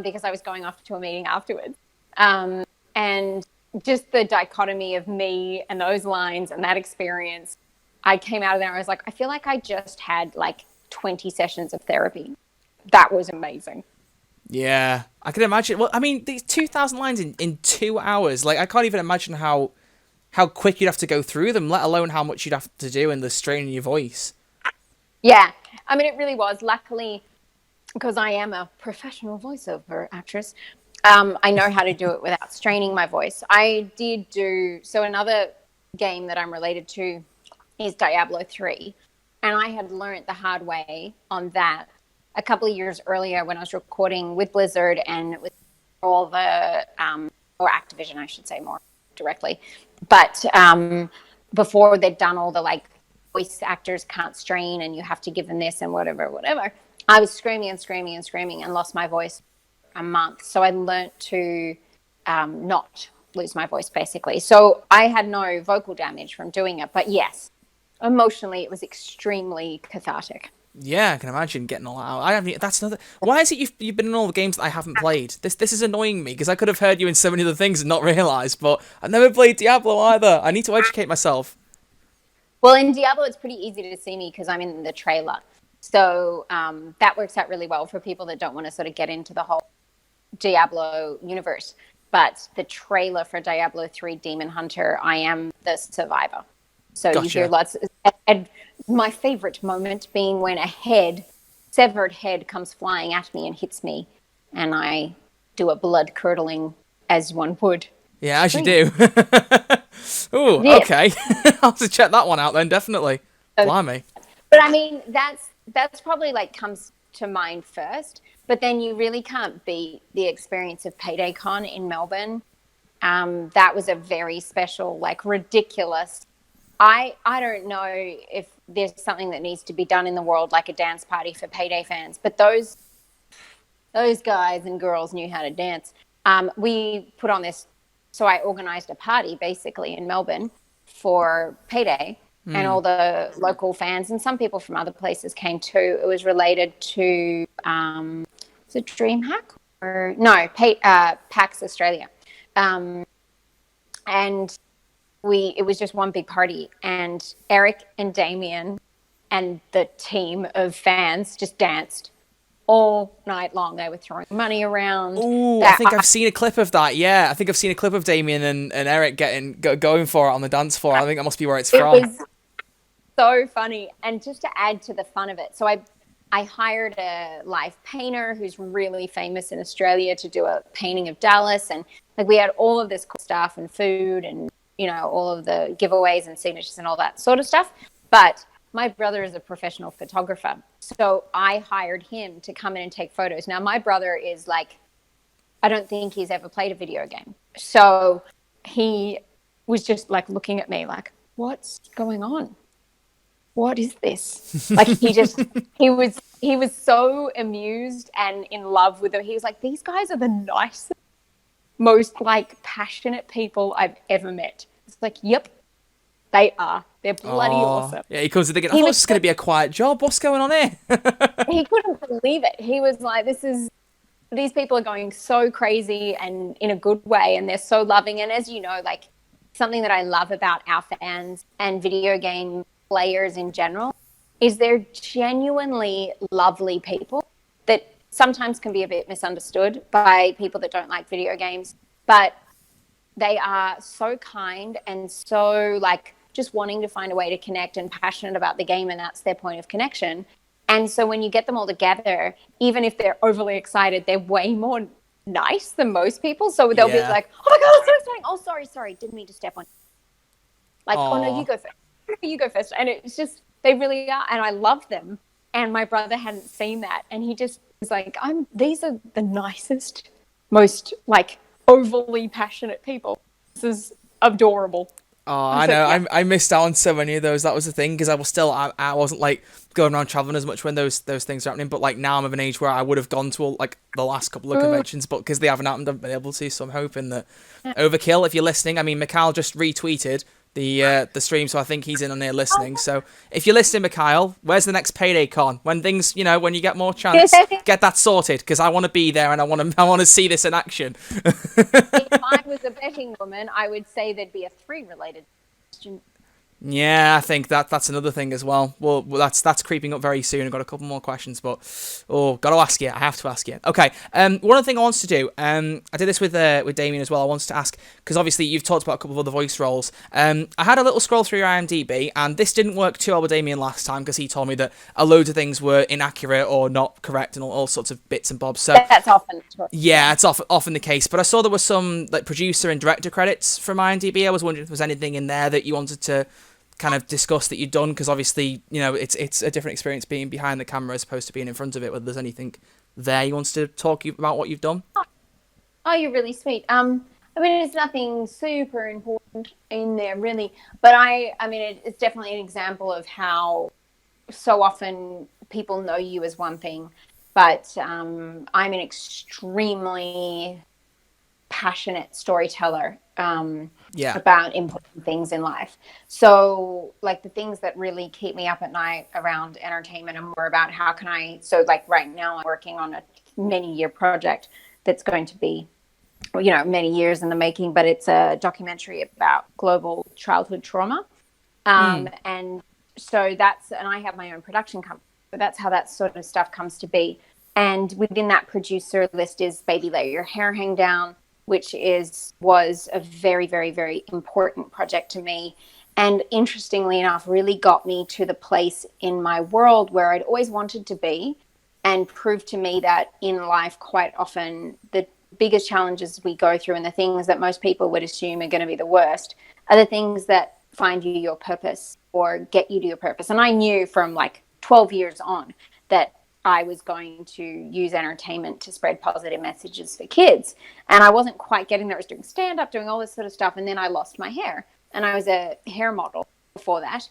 because I was going off to a meeting afterwards. And just the dichotomy of me and those lines and that experience, I came out of there and I was like, I feel like I just had like 20 sessions of therapy. That was amazing. Yeah, I can imagine. Well, I mean, these 2,000 lines in 2 hours. Like, I can't even imagine how how quick you'd have to go through them, let alone how much you'd have to do and the strain in your voice. Yeah, I mean, it really was. Luckily, because I am a professional voiceover actress, I know how to do it without straining my voice. I did do, so another game that I'm related to is Diablo 3. And I had learned the hard way on that a couple of years earlier when I was recording with Blizzard and with all the, or Activision, I should say more directly. But before they'd done all the like voice actors can't strain and you have to give them this and whatever, I was screaming and lost my voice a month. So I learned to not lose my voice basically. So I had no vocal damage from doing it. But yes, emotionally, it was extremely cathartic. Yeah, I can imagine getting all out. I haven't. That's another. Why is it you've been in all the games that I haven't played? This is annoying me because I could have heard you in so many other things and not realised. But I've never played Diablo either. I need to educate myself. Well, in Diablo, it's pretty easy to see me because I'm in the trailer. So that works out really well for people that don't want to sort of get into the whole Diablo universe. But the trailer for Diablo 3 Demon Hunter, I am the survivor. So Gotcha. You hear lots. And my favorite moment being when a severed head comes flying at me and hits me. And I do a blood-curdling, as one would. Yeah, as you do. Ooh, Yeah. okay. I'll have to check that one out then, definitely. Blimey. But I mean, that's probably like comes to mind first. But then you really can't beat the experience of Payday Con in Melbourne. That was a very special, like ridiculous. I don't know if there's something that needs to be done in the world, like a dance party for Payday fans. But those guys and girls knew how to dance. We put on this. So I organized a party basically in Melbourne for Payday and all the local fans and some people from other places came too. It was related to, is it Dreamhack? Or no, PAX Australia. And it was just one big party and Eric and Damien and the team of fans just danced all night long. They were throwing money around. Ooh, I think I've seen a clip of that. Yeah, I think I've seen a clip of Damien and Eric going for it on the dance floor. I think that must be where it's from. It was so funny. And just to add to the fun of it, so I hired a live painter who's really famous in Australia to do a painting of Dallas. And like we had all of this cool stuff and food and, you know, all of the giveaways and signatures and all that sort of stuff. But my brother is a professional photographer. So I hired him to come in and take photos. Now, my brother is like, I don't think he's ever played a video game. So he was just like looking at me like, what's going on? What is this? Like he was so amused and in love with it. He was like, these guys are the nicest, most like passionate people I've ever met. It's like, yep, they are. They're bloody awesome. Yeah, he comes to thinking, I thought this was going to be a quiet job. What's going on here? He couldn't believe it. He was like, these people are going so crazy and in a good way. And they're so loving. And as you know, like something that I love about our fans and video game players in general is they're genuinely lovely people that sometimes can be a bit misunderstood by people that don't like video games. But they are so kind and so like just wanting to find a way to connect and passionate about the game, and that's their point of connection. And so when you get them all together, even if they're overly excited, they're way more nice than most people. So they'll be like, oh my God, that's so exciting. Oh, sorry, didn't mean to step on you. Like, oh no, you go first. You go first. And it's just, they really are. And I love them. And my brother hadn't seen that. And he just was like, these are the nicest, most like overly passionate people. This is adorable. Oh, I know. Yeah. I missed out on so many of those. That was the thing, because I wasn't like going around traveling as much when those things are happening. But like now I'm of an age where I would have gone to like the last couple of conventions, but because they haven't happened, I've been able to. So I'm hoping that Overkill, if you're listening, I mean, Mikhail just retweeted the stream, so I think he's in on there listening. So if you're listening, Mikhail, where's the next Payday Con? When things, when you get more chance, get that sorted, because I want to be there and I want to see this in action. If I was a betting woman, I would say there'd be a 3 related question. Yeah, I think that's another thing as well. Well, that's creeping up very soon. I've got a couple more questions, but got to ask you. I have to ask you. Okay. One other thing I wanted to do. I did this with Damien as well. I wanted to ask because obviously you've talked about a couple of other voice roles. I had a little scroll through your IMDb, and this didn't work too well with Damien last time because he told me that a load of things were inaccurate or not correct and all sorts of bits and bobs. So That's often true. yeah, it's often the case. But I saw there was some like producer and director credits from IMDb. I was wondering if there was anything in there that you wanted to kind of discuss that you'd done, because obviously, you know, it's a different experience being behind the camera as opposed to being in front of it. Whether there's anything there you wanted to talk about what you've done. Oh, you're really sweet. I mean, there's nothing super important in there, really. But I mean, it's definitely an example of how so often people know you as one thing, but I'm an extremely passionate storyteller about important things in life. So like the things that really keep me up at night around entertainment are more about how can I, so like right now I'm working on a many-year project that's going to be, you know, many years in the making, but it's a documentary about global childhood trauma. And so and I have my own production company. So that's how that sort of stuff comes to be. And within that producer list is Baby Let Your Hair Hang Down, which was a very, very, very important project to me. And interestingly enough, really got me to the place in my world where I'd always wanted to be, and proved to me that in life, quite often, the biggest challenges we go through and the things that most people would assume are going to be the worst are the things that find you your purpose or get you to your purpose. And I knew from like 12 years on that I was going to use entertainment to spread positive messages for kids. And I wasn't quite getting there. I was doing stand-up, doing all this sort of stuff. And then I lost my hair. And I was a hair model before that.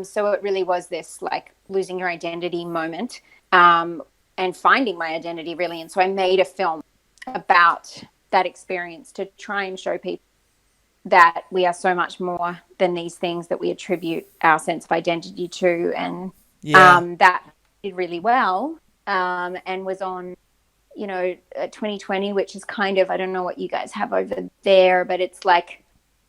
So it really was this like losing your identity moment, and finding my identity really. And so I made a film about that experience to try and show people that we are so much more than these things that we attribute our sense of identity to. And that did really well, and was on, you know, 2020, which is kind of, I don't know what you guys have over there, but it's like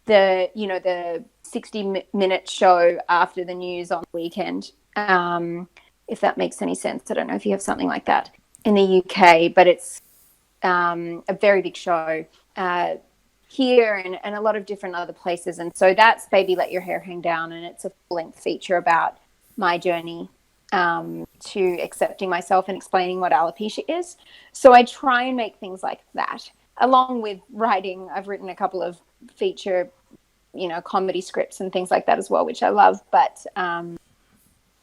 the 60-minute show after the news on the weekend, if that makes any sense. I don't know if you have something like that in the UK, but it's a very big show here and a lot of different other places. And so that's Baby Let Your Hair Hang Down, and it's a full-length feature about my journey to accepting myself and explaining what alopecia is. So I try and make things like that, along with writing. I've written a couple of feature, you know, comedy scripts and things like that as well, which I love. But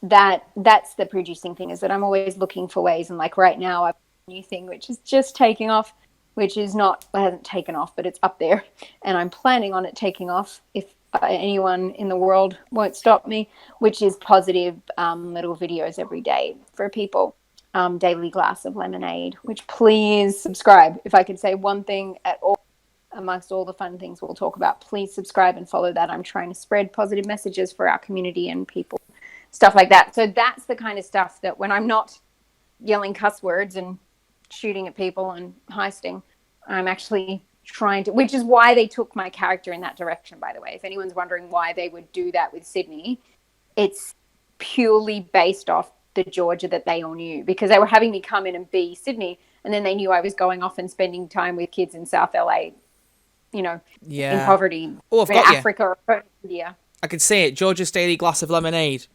that's the producing thing, is that I'm always looking for ways. And like right now, I've a new thing which is just taking off, which is not, it hasn't taken off, but it's up there, and I'm planning on it taking off if anyone in the world won't stop me, which is positive little videos every day for people. Daily Glass of Lemonade, which please subscribe. If I could say one thing at all amongst all the fun things we'll talk about, please subscribe and follow that. I'm trying to spread positive messages for our community and people, stuff like that. So that's the kind of stuff that when I'm not yelling cuss words and shooting at people and heisting, I'm actually trying to, which is why they took my character in that direction, by the way. If anyone's wondering why they would do that with Sydney, it's purely based off the Georgia that they all knew, because they were having me come in and be Sydney, and then they knew I was going off and spending time with kids in South LA, you know, in poverty, oh, I've got Africa or India. I can see it. Georgia's Daily Glass of Lemonade.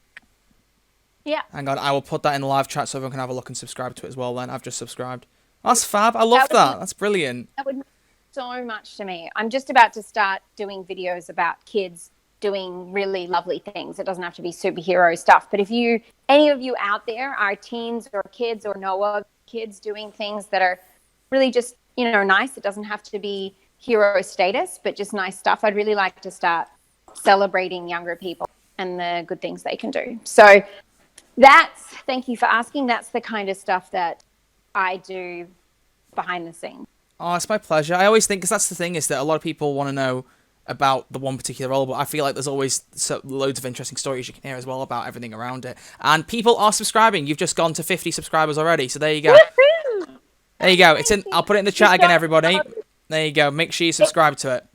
Yeah. Hang on, I will put that in the live chat so everyone can have a look and subscribe to it as well then. I've just subscribed. That's fab. I love that. That's brilliant. That would mean so much to me. I'm just about to start doing videos about kids doing really lovely things. It doesn't have to be superhero stuff. But if any of you out there are teens or kids or know of kids doing things that are really just, you know, nice, it doesn't have to be hero status, but just nice stuff. I'd really like to start celebrating younger people and the good things they can do. So thank you for asking. That's the kind of stuff that I do behind the scenes. Oh, it's my pleasure. I always think, because that's the thing, is that a lot of people want to know about the one particular role, but I feel like there's always loads of interesting stories you can hear as well about everything around it. And people are subscribing. You've just gone to 50 subscribers already, so there you go. Woo-hoo! There you go. It's in. I'll put it in the chat again, everybody. There you go. Make sure you subscribe to it.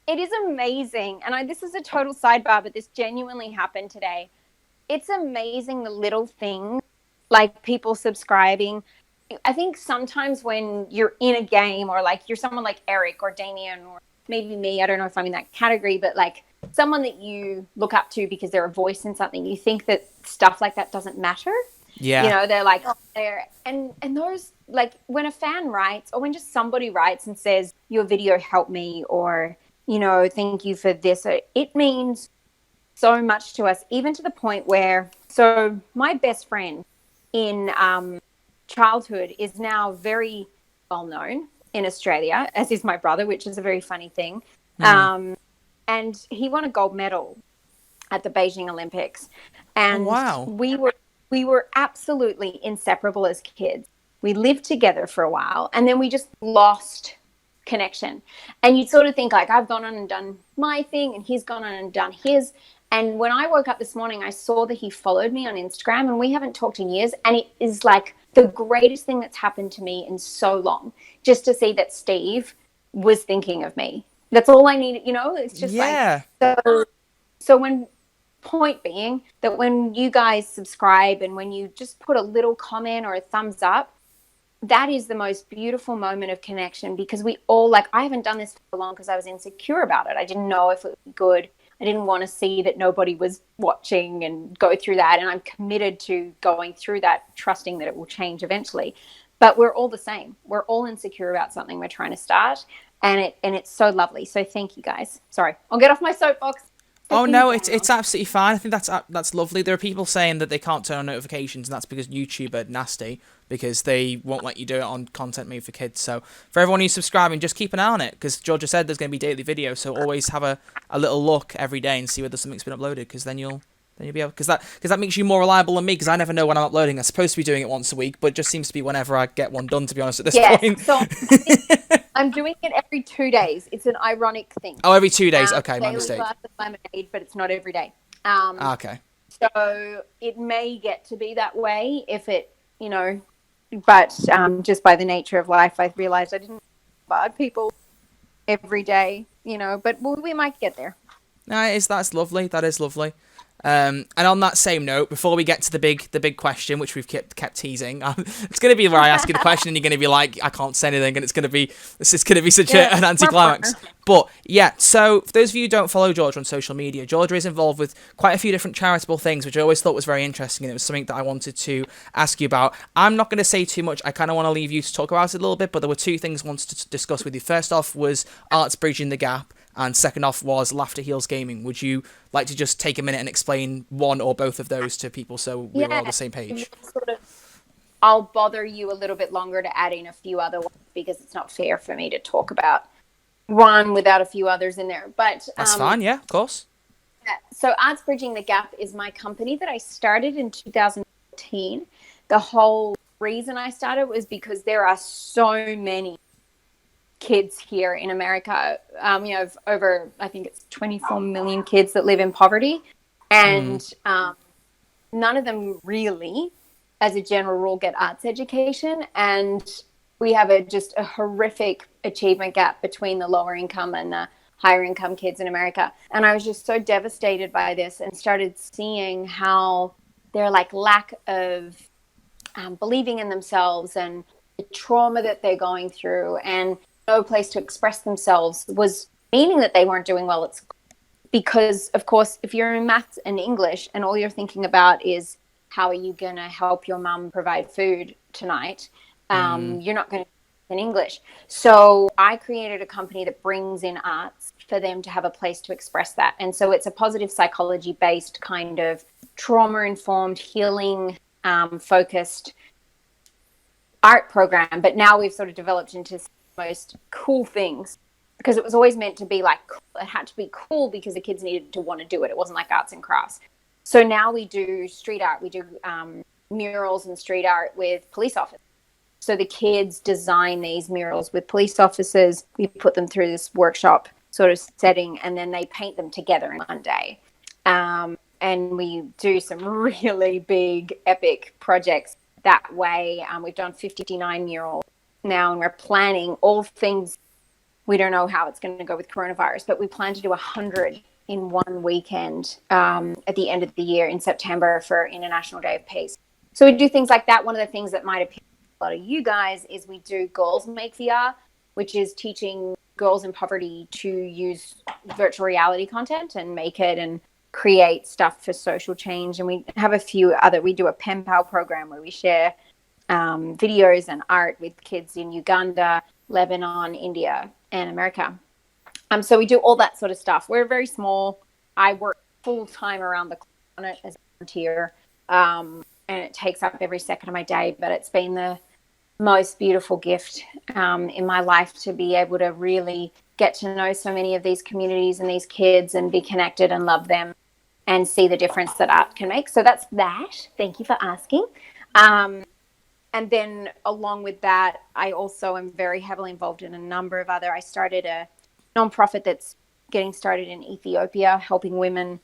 It is amazing. And this is a total sidebar, but this genuinely happened today. It's amazing the little things, like people subscribing. I think sometimes when you're in a game, or like you're someone like Eric or Damien or maybe me, I don't know if I'm in that category, but like someone that you look up to because they're a voice in something, you think that stuff like that doesn't matter. Yeah. They're like, oh, they're, and those, like when a fan writes, or when just somebody writes and says, your video helped me, or, thank you for this, it means so much to us, even to the point where, so my best friend in childhood is now very well known in Australia, as is my brother, which is a very funny thing. And he won a gold medal at the Beijing Olympics. And wow. we were absolutely inseparable as kids. We lived together for a while, and then we just lost connection. And you'd sort of think, like, I've gone on and done my thing, and he's gone on and done his. And when I woke up this morning, I saw that he followed me on Instagram, and we haven't talked in years. And it is like the greatest thing that's happened to me in so long, just to see that Steve was thinking of me. That's all I needed, it's just like, so when, point being that when you guys subscribe and when you just put a little comment or a thumbs up, that is the most beautiful moment of connection, because we all, like, I haven't done this for long because I was insecure about it. I didn't know if it would be good. I didn't want to see that nobody was watching and go through that. And I'm committed to going through that, trusting that it will change eventually. But we're all the same. We're all insecure about something we're trying to start. And it's so lovely. So thank you guys. Sorry, I'll get off my soapbox. Oh no, it's absolutely fine. I think that's lovely. There are people saying that they can't turn on notifications, and that's because YouTube are nasty, because they won't let you do it on content made for kids. So for everyone who's subscribing, just keep an eye on it, because Georgia said there's going to be daily videos. So always have a little look every day and see whether something's been uploaded, because then you'll be able, because that makes you more reliable than me, because I never know when I'm uploading. I'm supposed to be doing it once a week, but it just seems to be whenever I get one done, to be honest, at this point. So I'm doing it every 2 days. It's an ironic thing. Oh, every 2 days. Okay, my mistake. Glass of lemonade, but it's not every day. Okay. So it may get to be that way if it, but just by the nature of life, I realized I didn't bombard people every day, but we might get there. No, that's lovely. That is lovely. And on that same note, before we get to the big question, which we've kept teasing, it's going to be where I ask you the question and you're going to be like, I can't say anything, and this is going to be such an anticlimax. But yeah, so for those of you who don't follow Georgia on social media, Georgia is involved with quite a few different charitable things, which I always thought was very interesting, and it was something that I wanted to ask you about. I'm not going to say too much. I kind of want to leave you to talk about it a little bit, but there were two things I wanted to discuss with you. First off was Arts Bridging the Gap, and second off was Laughter Heals Gaming. Would you like to just take a minute and explain one or both of those to people so we're all on the same page? I'll bother you a little bit longer to add in a few other ones, because it's not fair for me to talk about one without a few others in there. But that's fine, yeah, of course. So Arts Bridging the Gap is my company that I started in 2014. The whole reason I started was because there are so many kids here in America, over, I think it's 24 million kids that live in poverty, and none of them really, as a general rule, get arts education, and we have just a horrific achievement gap between the lower income and the higher income kids in America. And I was just so devastated by this, and started seeing how their lack of believing in themselves, and the trauma that they're going through, and no place to express themselves, was meaning that they weren't doing well at school. Because, of course, if you're in maths and English and all you're thinking about is how are you going to help your mum provide food tonight, you're not going to in English. So I created a company that brings in arts for them to have a place to express that. And so it's a positive psychology based kind of trauma-informed, healing focused art program. But now we've sort of developed into most cool things, because it was always meant to be it had to be cool because the kids needed to want to do it. It wasn't like arts and crafts. So now we do street art. We do murals and street art with police officers. So the kids design these murals with police officers. We put them through this workshop sort of setting, and then they paint them together in one day. And we do some really big, epic projects that way. We've done 59 murals now, and we're planning all things we don't know how it's going to go with coronavirus, but we plan to do 100 in one weekend at the end of the year in September for International Day of Peace. So we do things like that. One of the things that might appeal to a lot of you guys is we do Girls Make VR, which is teaching girls in poverty to use virtual reality content and make it and create stuff for social change. And we have a few other, we do a pen pal program where we share videos and art with kids in Uganda, Lebanon, India, and America. So we do all that sort of stuff. We're very small. I work full time around the clock on it as a volunteer, and it takes up every second of my day. But it's been the most beautiful gift in my life to be able to really get to know so many of these communities and these kids and be connected and love them and see the difference that art can make. So that's that. Thank you for asking. And then along with that, I also am very heavily involved in a number of other, I started a nonprofit that's getting started in Ethiopia, helping women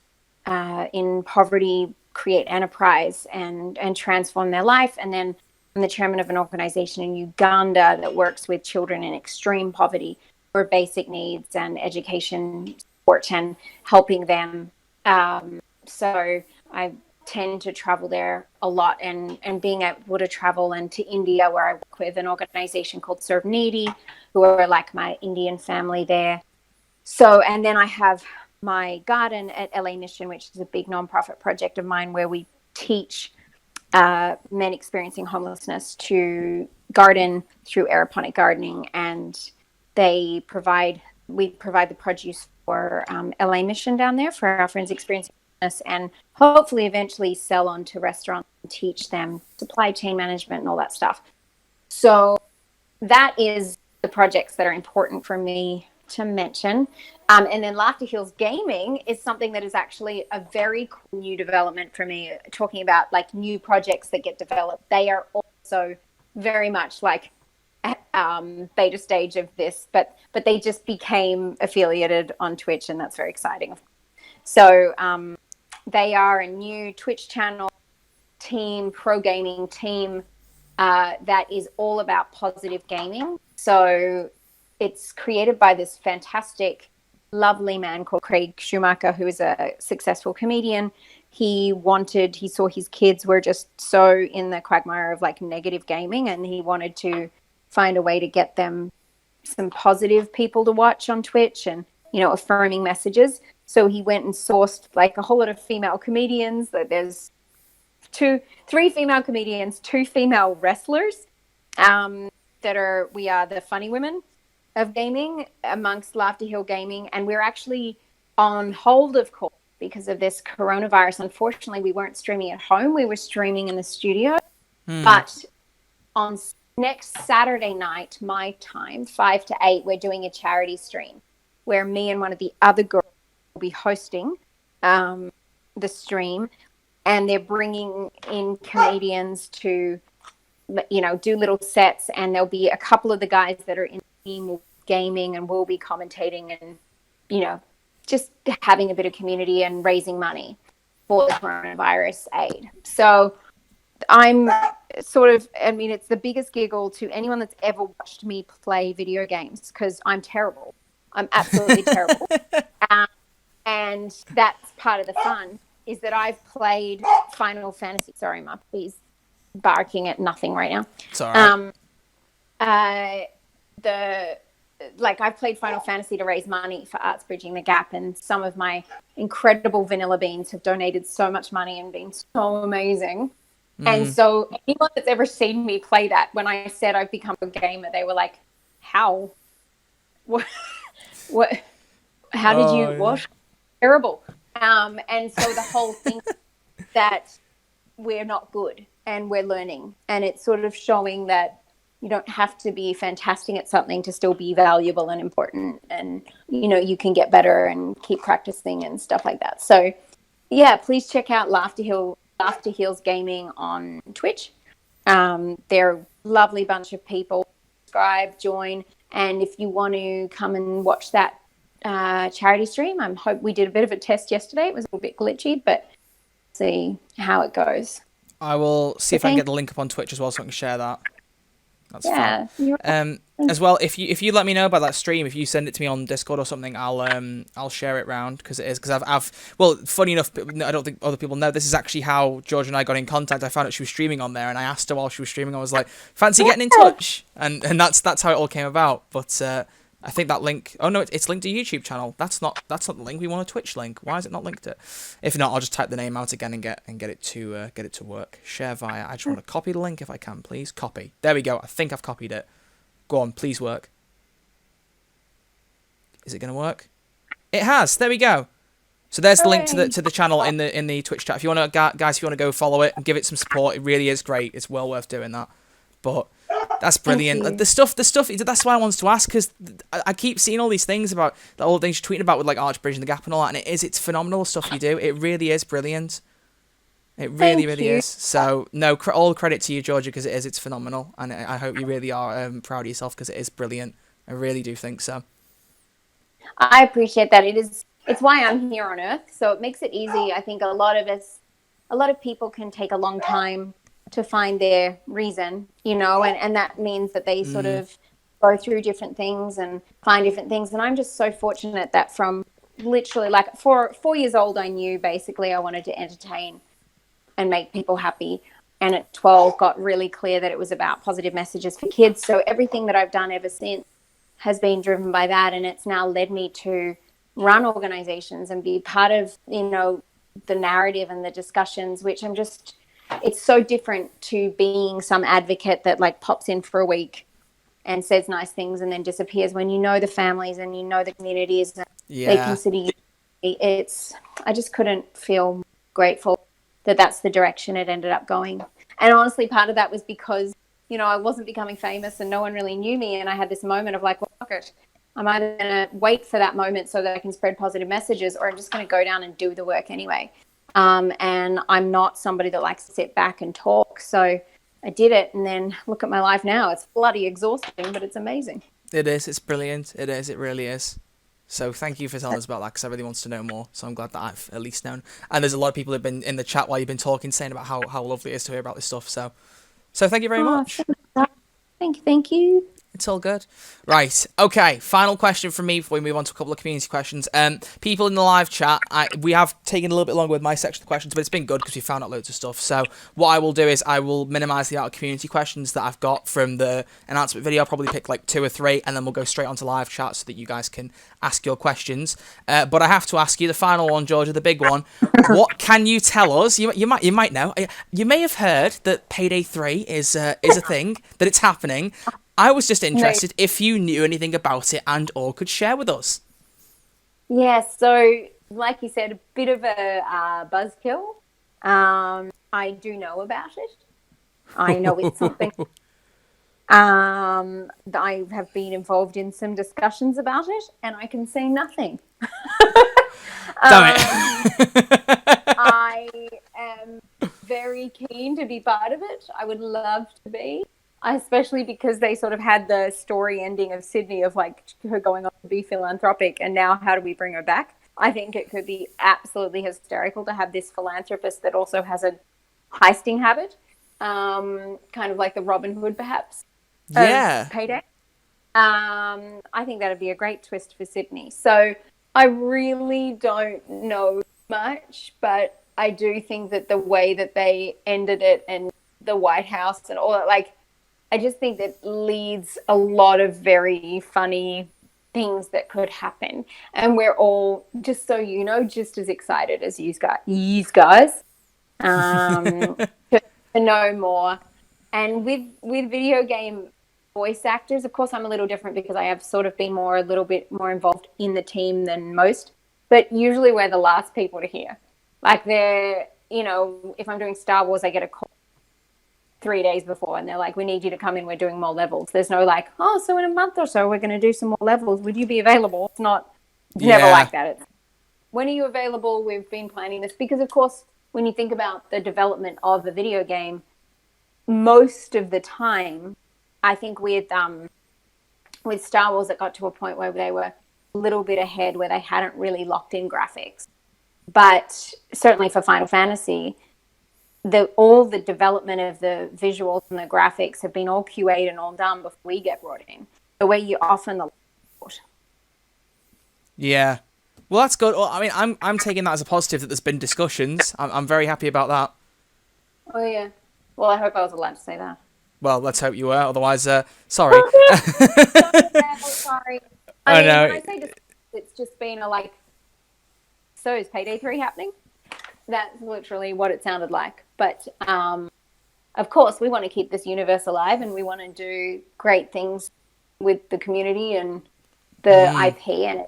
in poverty create enterprise and transform their life. And then I'm the chairman of an organization in Uganda that works with children in extreme poverty for basic needs and education support and helping them. So I tend to travel there a lot and being able to travel and to India where I work with an organization called Serve Needy, who are like my Indian family there. So, and then I have my garden at LA Mission, which is a big nonprofit project of mine where we teach men experiencing homelessness to garden through aeroponic gardening, and we provide the produce for LA Mission down there for our friends experiencing homelessness, and hopefully eventually sell on to restaurants and teach them supply chain management and all that stuff. So that is the projects that are important for me to mention. And then Laughter Heals Gaming is something that is actually a very cool new development for me, talking about like new projects that get developed. They are also very much like beta stage of this, but they just became affiliated on Twitch, and that's very exciting. So they are a new Twitch channel team, pro gaming team that is all about positive gaming. So it's created by this fantastic, lovely man called Craig Schumacher, who is a successful comedian. He saw his kids were just so in the quagmire of like negative gaming, and he wanted to find a way to get them some positive people to watch on Twitch and, you know, affirming messages. So he went and sourced like a whole lot of female comedians. There's three female comedians, 2 female wrestlers we are the funny women of gaming amongst Laughter Hill Gaming. And we're actually on hold, of course, because of this coronavirus. Unfortunately, we weren't streaming at home. We were streaming in the studio. But on next Saturday night, my time, 5 to 8, we're doing a charity stream where me and one of the other girls will be hosting the stream. And they're bringing in comedians to, you know, do little sets. And there'll be a couple of the guys that are in the team gaming and will be commentating and, you know, just having a bit of community and raising money for the coronavirus aid. So I'm it's the biggest giggle to anyone that's ever watched me play video games, because I'm terrible. I'm absolutely terrible. And that's part of the fun, is that I've played Final Fantasy. Sorry, my puppy's barking at nothing right now. It's all right. I've played Final Fantasy to raise money for Arts Bridging the Gap, and some of my incredible vanilla beans have donated so much money and been so amazing. And so anyone that's ever seen me play that, when I said I've become a gamer, they were like, how? What? How did you? Yeah. What? Terrible. And so the whole thing that we're not good and we're learning, and it's sort of showing that you don't have to be fantastic at something to still be valuable and important, and, you know, you can get better and keep practicing and stuff like that. So yeah, please check out Laughter Heals Gaming on Twitch. They're a lovely bunch of people. Subscribe, join, and if you want to come and watch that charity stream, we did a bit of a test yesterday. It was a little bit glitchy, but see how it goes. I will see if I can get the link up on Twitch as well, so I can share that. That's fun. as well, if you let me know about that stream, if you send it to me on Discord or something, I'll share it round because I've well, funny enough, I don't think other people know this is actually how George and I got in contact. I found out she was streaming on there, and I asked her while she was streaming. I was like, "Fancy getting in touch?" And that's how it all came about. But I think that link. Oh no, it's linked to a YouTube channel. That's not the link. We want a Twitch link. Why is it not linked to it? If not, I'll just type the name out again and get it to work. Share via. I just want to copy the link if I can, please. Copy. There we go. I think I've copied it. Go on, please work. Is it going to work? It has. There we go. So there's the link to the channel in the Twitch chat. If you want to, guys, if you want to go follow it and give it some support, it really is great. It's well worth doing that. But that's brilliant. The stuff. That's why I wanted to ask, because I keep seeing all these things about all the things you're tweeting about with like Archbridge and the Gap and all that, and it's phenomenal stuff you do. It really is brilliant. It really is. So, no, all credit to you, Georgia, because it's phenomenal. And I hope you really are proud of yourself, because it is brilliant. I really do think so. I appreciate that. It's why I'm here on Earth. So it makes it easy. I think a lot of people can take a long time to find their reason, and that means that they sort of go through different things and find different things. And I'm just so fortunate that from literally like 4 years old, I knew basically I wanted to entertain and make people happy. And at 12 got really clear that it was about positive messages for kids. So everything that I've done ever since has been driven by that. And it's now led me to run organizations and be part of, the narrative and the discussions, which it's so different to being some advocate that like pops in for a week and says nice things and then disappears, when you know the families and you know the communities and they consider you. I just couldn't feel grateful that that's the direction it ended up going. And honestly, part of that was because, I wasn't becoming famous and no one really knew me. And I had this moment of like, well, fuck it. I'm either going to wait for that moment so that I can spread positive messages, or I'm just going to go down and do the work anyway. And I'm not somebody that likes to sit back and talk. So I did it, and then look at my life now. It's bloody exhausting, but it's amazing. It is. It's brilliant. It is. It really is. So thank you for telling us about that, because I really want to know more. So I'm glad that I've at least known. And there's a lot of people who've been in the chat while you've been talking, saying about how lovely it is to hear about this stuff. So thank you very much. Thank you. It's all good. Right. Okay. Final question from me before we move on to a couple of community questions. People in the live chat, we have taken a little bit longer with my section of questions, but it's been good because we found out loads of stuff. So what I will do is I will minimize the amount of community questions that I've got from the announcement video. I'll probably pick like 2 or 3, and then we'll go straight onto live chat so that you guys can ask your questions. But I have to ask you the final one, Georgia, the big one. What can you tell us? You might know. You may have heard that Payday 3 is a thing, that it's happening. I was just interested if you knew anything about it and or could share with us. Yeah, so like you said, a bit of a buzzkill. I do know about it. I know it's something. I have been involved in some discussions about it, and I can say nothing. Damn it. I am very keen to be part of it. I would love to be. Especially because they sort of had the story ending of Sydney of like her going on to be philanthropic, and now how do we bring her back? I think it could be absolutely hysterical to have this philanthropist that also has a heisting habit, kind of like the Robin Hood perhaps. Yeah. Payday. I think that'd be a great twist for Sydney. So I really don't know much, but I do think that the way that they ended it and the White House and all that, like, I just think that leads a lot of very funny things that could happen. And we're all, just so you know, just as excited as you guys to know more. And with video game voice actors, of course, I'm a little different because I have sort of been a little bit more involved in the team than most. But usually we're the last people to hear. Like if I'm doing Star Wars, I get a call 3 days before and they're like, we need you to come in, we're doing more levels. There's no like, so in a month or so we're going to do some more levels, would you be available? It's never like that. It's, when are you available? We've been planning this, because of course when you think about the development of a video game, most of the time, I think with Star Wars, it got to a point where they were a little bit ahead, where they hadn't really locked in graphics. But certainly for Final Fantasy, all the development of the visuals and the graphics have been all QA'd and all done before we get brought in. the way you often the Yeah. Well, that's good. Well, I mean, I'm taking that as a positive that there's been discussions. I'm very happy about that. Oh yeah. Well, I hope I was allowed to say that. Well, let's hope you were. Otherwise, sorry. Sorry. I I mean, know. when I say this, it's just been a like. So is Payday 3 happening? That's literally what it sounded like. But of course, we want to keep this universe alive, and we want to do great things with the community and the IP. And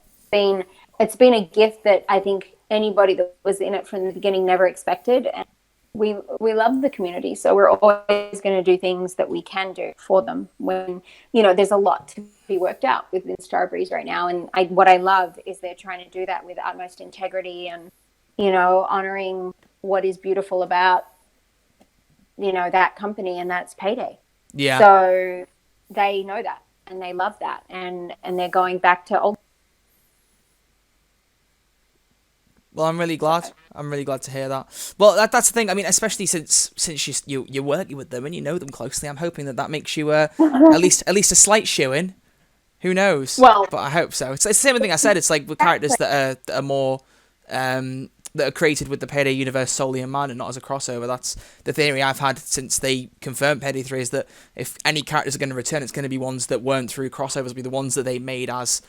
it's been a gift that I think anybody that was in it from the beginning never expected. And we love the community, so we're always going to do things that we can do for them when, there's a lot to be worked out within Starbreeze right now. And what I love is they're trying to do that with utmost integrity and, honoring what is beautiful about, that company, and that's Payday. Yeah. So they know that and they love that, and they're going back to old. Well, I'm really glad. I'm really glad to hear that. Well, that's the thing. I mean, especially since you're working with them and you know them closely, I'm hoping that makes you at least a slight shoo-in. Who knows? Well, but I hope so. It's the same thing I said. It's like with characters that are more that are created with the Payday universe solely in mind and not as a crossover. That's the theory I've had since they confirmed Payday 3, is that if any characters are going to return, it's going to be ones that weren't through crossovers, be the ones that they made as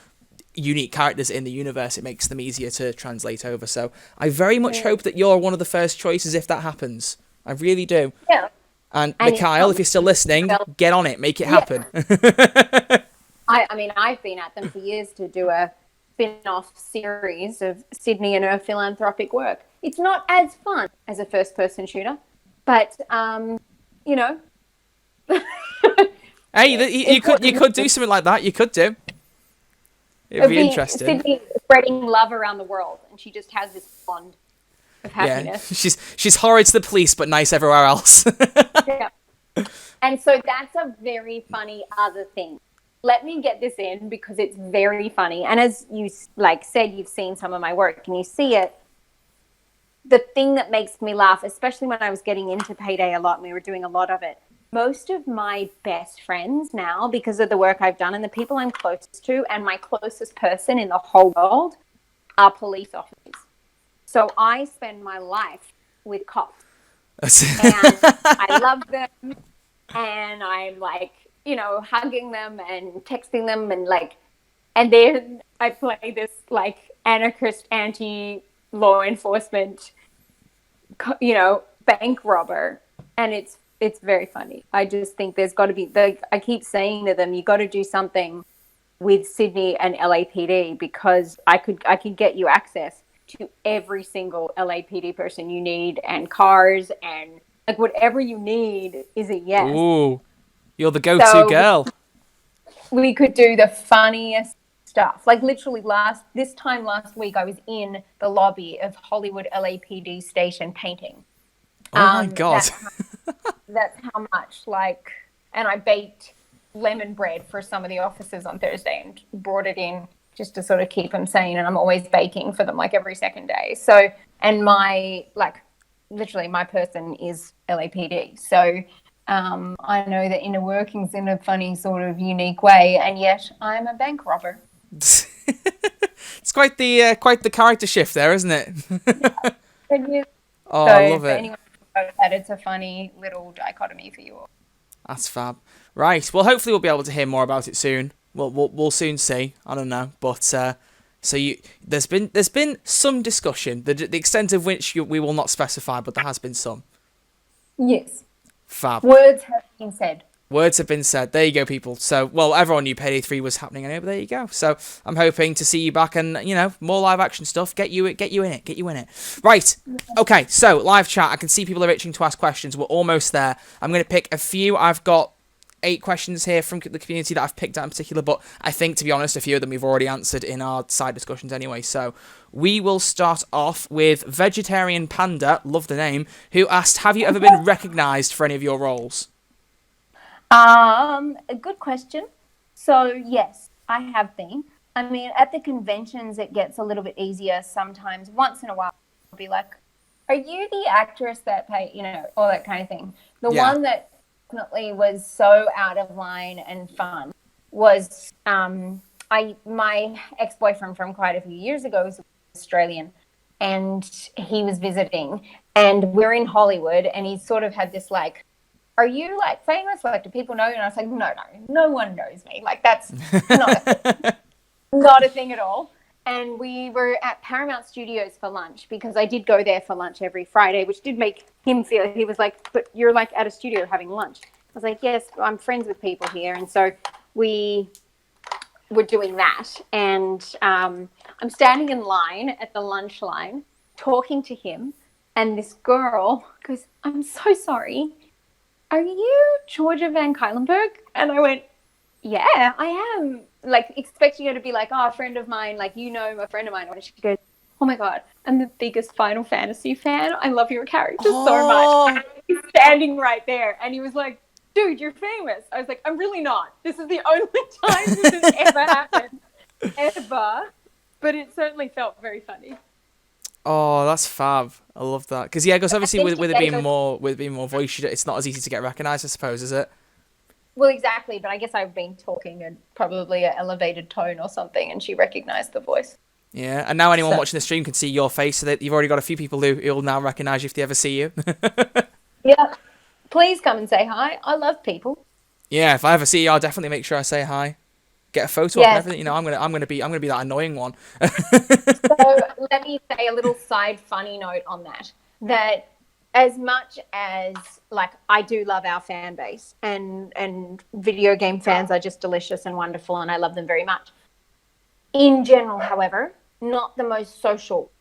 unique characters in the universe. It makes them easier to translate over. So I very much hope that you're one of the first choices if that happens. I really do. Yeah. And Mikhail, if you're still listening, get on it. Make it happen. I mean, I've been at them for years to do a spin-off series of Sydney and her philanthropic work. It's not as fun as a first-person shooter, but Hey, you could do something like that. You could do. It'd be interesting. Sydney spreading love around the world, and she just has this bond of happiness. Yeah, she's horrid to the police, but nice everywhere else. Yeah. And so that's a very funny other thing. Let me get this in because it's very funny. And as you said, you've seen some of my work and you see it. The thing that makes me laugh, especially when I was getting into Payday a lot and we were doing a lot of it, most of my best friends now, because of the work I've done and the people I'm closest to, and my closest person in the whole world are police officers. So I spend my life with cops. And I love them. And I'm hugging them and texting them and then I play this anarchist anti-law enforcement, bank robber. And it's very funny. I just think there's got to be, I keep saying to them, you got to do something with Sydney and LAPD because I could get you access to every single LAPD person you need and cars and whatever you need is a yes. Ooh, you're the go-to girl. We could do the funniest stuff. Literally this time last week, I was in the lobby of Hollywood LAPD station painting. Oh my God. That's how much, and I baked lemon bread for some of the officers on Thursday and brought it in just to sort of keep them sane. And I'm always baking for them every second day. So, and my, literally my person is LAPD. So I know the inner workings in a funny sort of unique way. And yet I'm a bank robber. It's quite the character shift there, isn't it? Yeah, it is. Oh, so I love it. Anyone knows that, it's a funny little dichotomy for you all. That's fab. Right. Well, hopefully we'll be able to hear more about it soon. We'll soon see. I don't know, but there's been some discussion, the extent of which we will not specify, but there has been some. Yes. Fab. Words have been said. Words have been said. There you go, people. So, well, everyone knew Payday 3 was happening anyway, but there you go. So, I'm hoping to see you back and, more live action stuff. Get you in it. Right. Okay, so, live chat. I can see people are itching to ask questions. We're almost there. I'm going to pick a few. I've got 8 questions here from the community that I've picked out in particular, but I think, to be honest, a few of them we've already answered in our side discussions anyway. So, we will start off with Vegetarian Panda, love the name, who asked, have you ever been recognised for any of your roles? A good question. So yes, I have been. I mean, at the conventions, it gets a little bit easier sometimes. Once in a while, I'll be like, "Are you the actress that all that kind of thing?" The one that definitely was so out of line and fun was my ex-boyfriend from quite a few years ago was Australian, and he was visiting, and we're in Hollywood, and he sort of had this like, are you like famous? Like, do people know you? And I was like, no one knows me. Like, that's not a thing at all. And we were at Paramount Studios for lunch, because I did go there for lunch every Friday, which did make him feel, he was like, but you're like at a studio having lunch. I was like, yes, I'm friends with people here. And so we were doing that. And I'm standing in line at the lunch line talking to him. And this girl goes, I'm so sorry. Are you Georgia Van Cuylenburg? And I went, yeah, I am. Like, expecting her to be like, oh, a friend of mine, like, you know, a friend of mine. And she goes, oh my God, I'm the biggest Final Fantasy fan. I love your character so much. And he's standing right there. And he was like, dude, you're famous. I was like, I'm really not. This is the only time this has ever happened. Ever. But it certainly felt very funny. Oh, that's fab. I love that. Because obviously with it being more voice, it's not as easy to get recognised, I suppose, is it? Well, exactly. But I guess I've been talking in probably an elevated tone or something, and she recognised the voice. Yeah, and now anyone watching the stream can see your face, so that you've already got a few people who will now recognise you if they ever see you. Yeah. Please come and say hi. I love people. Yeah, if I ever see you, I'll definitely make sure I say hi. Get a photo of everything. You know, I'm gonna be that annoying one. So let me say a little side funny note on that. That as much as like I do love our fan base, and video game fans are just delicious and wonderful, and I love them very much. In general, however, not the most social,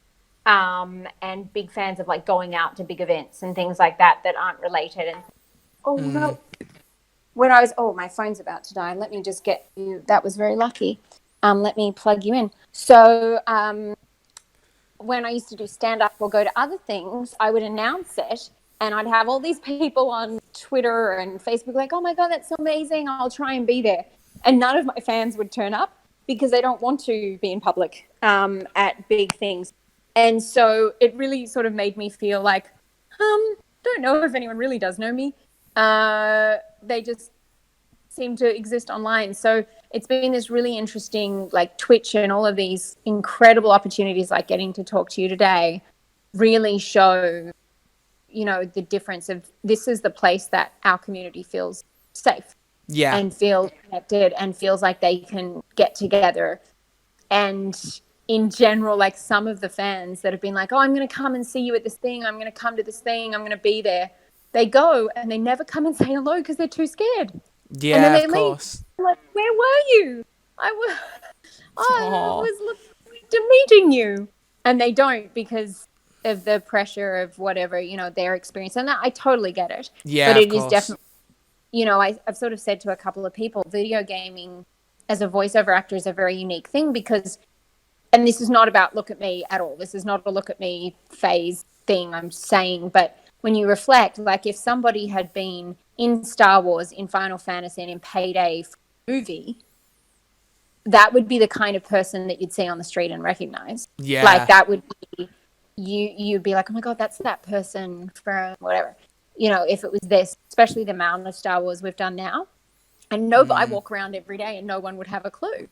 and big fans of like going out to big events and things like that aren't related. And no. When I was, my phone's about to die. Let me just get you. That was very lucky. Let me plug you in. So when I used to do stand-up or go to other things, I would announce it, and I'd have all these people on Twitter and Facebook like, oh, my God, that's so amazing. I'll try and be there. And none of my fans would turn up because they don't want to be in public at big things. And so it really sort of made me feel like, don't know if anyone really does know me. They just seem to exist online. So it's been this really interesting, like Twitch and all of these incredible opportunities, like getting to talk to you today, really show, the difference of this is the place that our community feels safe. Yeah. And feels connected and feels like they can get together. And in general, like some of the fans that have been like, oh, I'm going to come and see you at this thing. I'm going to come to this thing. I'm going to be there. They go and they never come and say hello because they're too scared. Yeah, and then they of course. Leave. I'm like, where were you? I was looking to meeting you. And they don't because of the pressure of whatever, their experience. And that, I totally get it. Yeah, but it is definitely, I've sort of said to a couple of people, video gaming as a voiceover actor is a very unique thing because, and this is not about look at me at all. This is not a look at me phase thing I'm saying, but when you reflect, like if somebody had been in Star Wars, in Final Fantasy, and in Payday movie, that would be the kind of person that you'd see on the street and recognize. Yeah. Like that would be, you'd be like, oh my God, that's that person from whatever. If it was this, especially the amount of Star Wars we've done now. And I walk around every day and no one would have a clue.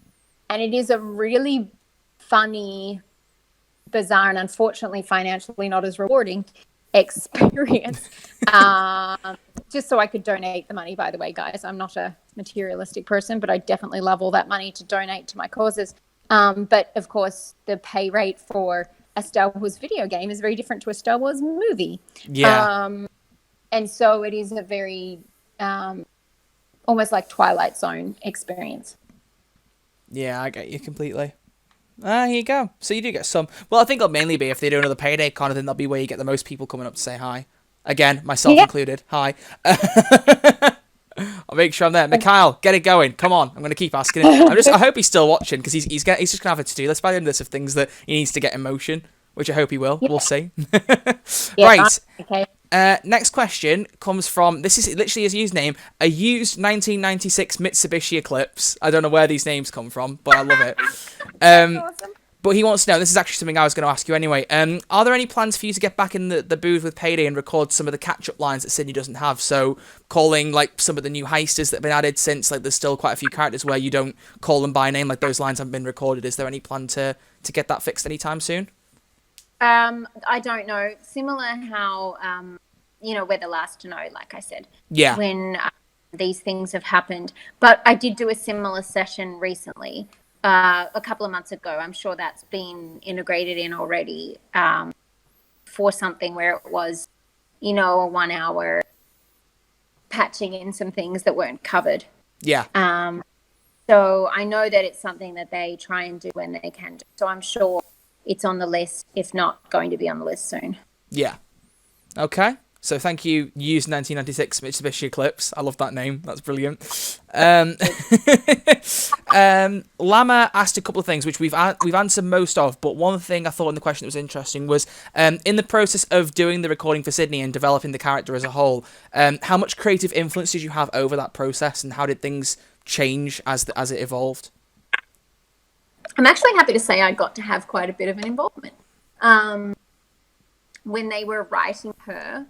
And it is a really funny, bizarre, and unfortunately financially not as rewarding experience. Just so I could donate the money, by the way, guys. I'm not a materialistic person, but I definitely love all that money to donate to my causes. But of course, the pay rate for a Star Wars video game is very different to a Star Wars movie. Yeah. And so it is a very almost like Twilight Zone experience. Yeah, I get you completely. Here you go. So you do get some. Well, I think it'll mainly be if they do another Payday con, then that'll be where you get the most people coming up to say hi. Again, myself included. Hi. I'll make sure I'm there. Mikhail, get it going. Come on. I'm going to keep asking him. I hope he's still watching because he's just going to have a to-do list by the end of this of things that he needs to get in motion, which I hope he will. Yeah. We'll see. Right. Okay. Next question comes from, this is literally his username, a used 1996 Mitsubishi Eclipse. I don't know where these names come from, but I love it. Awesome. But he wants to know, this is actually something I was going to ask you anyway, are there any plans for you to get back in the booth with Payday and record some of the catch-up lines that Sydney doesn't have? So calling, like, some of the new heisters that have been added since, like, there's still quite a few characters where you don't call them by name, like, those lines haven't been recorded. Is there any plan to get that fixed anytime soon? I don't know. Similar how, we're the last to know, like I said. Yeah. When these things have happened. But I did do a similar session recently, a couple of months ago. I'm sure that's been integrated in already for something where it was, a 1 hour patching in some things that weren't covered. Yeah. So I know that it's something that they try and do when they can do. So I'm sure it's on the list, if not going to be on the list soon. Yeah. Okay. So thank you, Used 1996 Mitsubishi Eclipse. I love that name. That's brilliant. Lama asked a couple of things, which we've answered most of, but one thing I thought in the question that was interesting was, in the process of doing the recording for Sydney and developing the character as a whole, how much creative influence did you have over that process, and how did things change as it evolved? I'm actually happy to say I got to have quite a bit of an involvement. When they were writing her,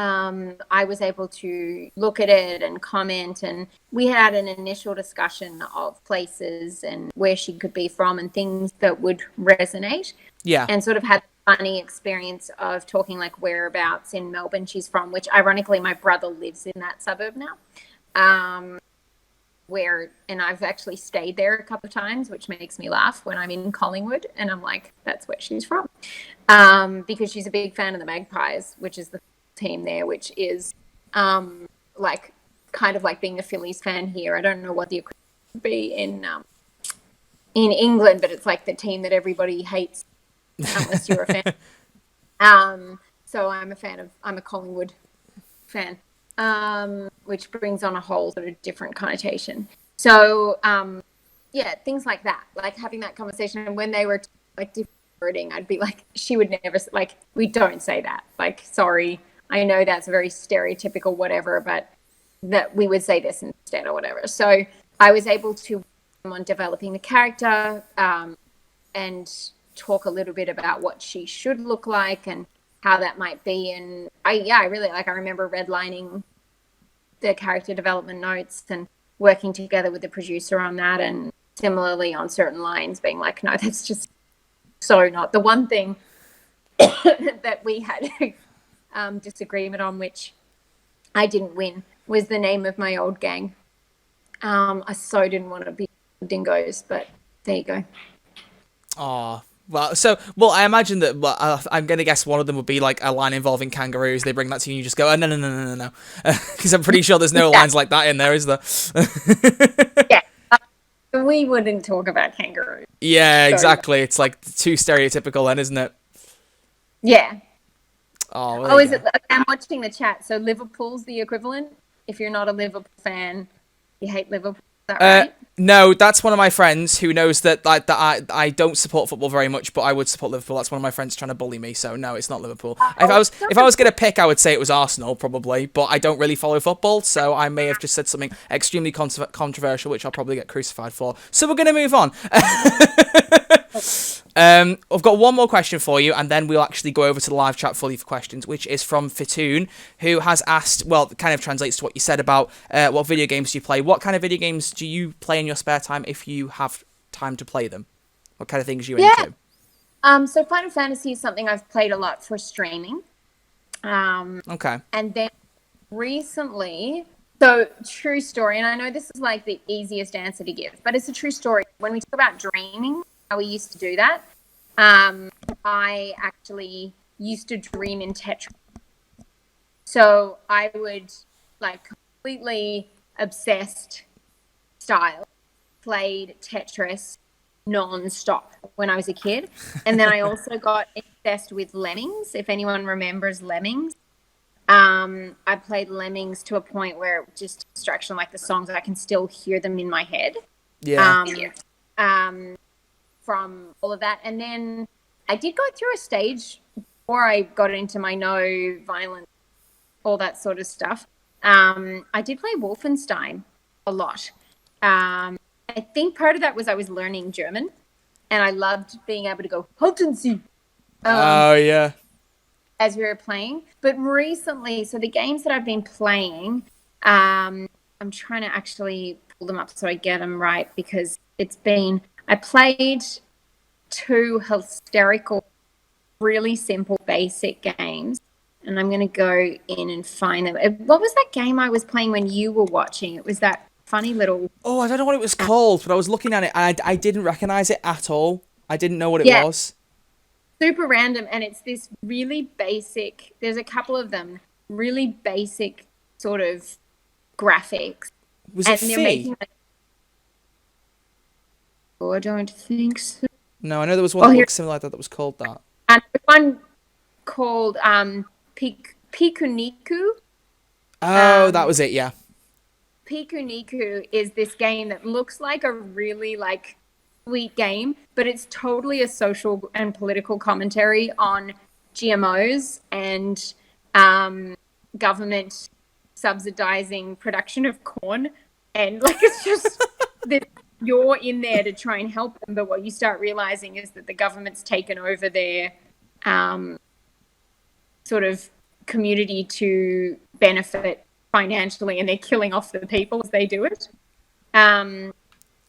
I was able to look at it and comment, and we had an initial discussion of places and where she could be from and things that would resonate. Yeah. And sort of had the funny experience of talking like whereabouts in Melbourne she's from, which ironically my brother lives in that suburb now. And I've actually stayed there a couple of times, which makes me laugh when I'm in Collingwood and I'm like, that's where she's from. Because she's a big fan of the Magpies, which is the team there, which is like kind of like being a Phillies fan here. I don't know what the equivalent would be in England, but it's like the team that everybody hates unless you're a fan. So I'm a Collingwood fan, which brings on a whole sort of different connotation. So things like that, like having that conversation. And when they were like different wording, I'd be like, she would never, like, we don't say that, like, sorry, I know that's very stereotypical, whatever, but that we would say this instead or whatever. So I was able to work on developing the character and talk a little bit about what she should look like and how that might be. And I remember redlining the character development notes and working together with the producer on that, and similarly on certain lines being like, no, that's just so not. The one thing that we had disagreement on, which I didn't win, was the name of my old gang. I so didn't want to be dingoes, but there you go. Oh, well, I imagine that, I'm going to guess one of them would be like a line involving kangaroos. They bring that to you and you just go, oh, no. Because I'm pretty sure there's no lines like that in there, is there? Yeah. We wouldn't talk about kangaroos. Yeah, exactly. It's like too stereotypical then, isn't it? Yeah. Oh, is it? I'm watching the chat. So Liverpool's the equivalent. If you're not a Liverpool fan, you hate Liverpool. Is that right? No, that's one of my friends who knows that I don't support football very much, but I would support Liverpool. That's one of my friends trying to bully me. So no, it's not Liverpool. If I was gonna pick, I would say it was Arsenal probably, but I don't really follow football, so I may have just said something extremely controversial, which I'll probably get crucified for. So we're gonna move on. I've got one more question for you, and then we'll actually go over to the live chat fully for questions, which is from Fitoon, who has asked, well, it kind of translates to what you said about what video games do you play. What kind of video games do you play in your spare time if you have time to play them? What kind of things are you into? So Final Fantasy is something I've played a lot for streaming. Okay. And then recently, so true story, and I know this is like the easiest answer to give, but it's a true story. When we talk about dreaming, how we used to do that, I actually used to dream in Tetris. So I would, like, completely obsessed style, played Tetris non-stop when I was a kid. And then I also got obsessed with Lemmings, if anyone remembers Lemmings. I played Lemmings to a point where it was just distraction, like the songs, I can still hear them in my head. Yeah. From all of that. And then I did go through a stage before I got into my no violence, all that sort of stuff. I did play Wolfenstein a lot. I think part of that was I was learning German. and I loved being able to go halt and see. Oh yeah. As we were playing. But recently, so the games that I've been playing, I'm trying to actually pull them up so I get them right, because I played 2 hysterical, really simple, basic games. And I'm going to go in and find them. What was that game I was playing when you were watching? It was that funny little... Oh, I don't know what it was called, but I was looking at it and I didn't recognize it at all. I didn't know what it was. Super random, and it's this really basic, there's a couple of them, really basic sort of graphics. Was it Fee? Oh, I don't think so. No, I know there was one that looked similar that was called that. And one called Pikuniku. Oh, that was it, yeah. Pikuniku is this game that looks like a really sweet game, but it's totally a social and political commentary on GMOs and government subsidizing production of corn. And it's just that you're in there to try and help them, but what you start realizing is that the government's taken over their sort of community to benefit financially, and they're killing off the people as they do it.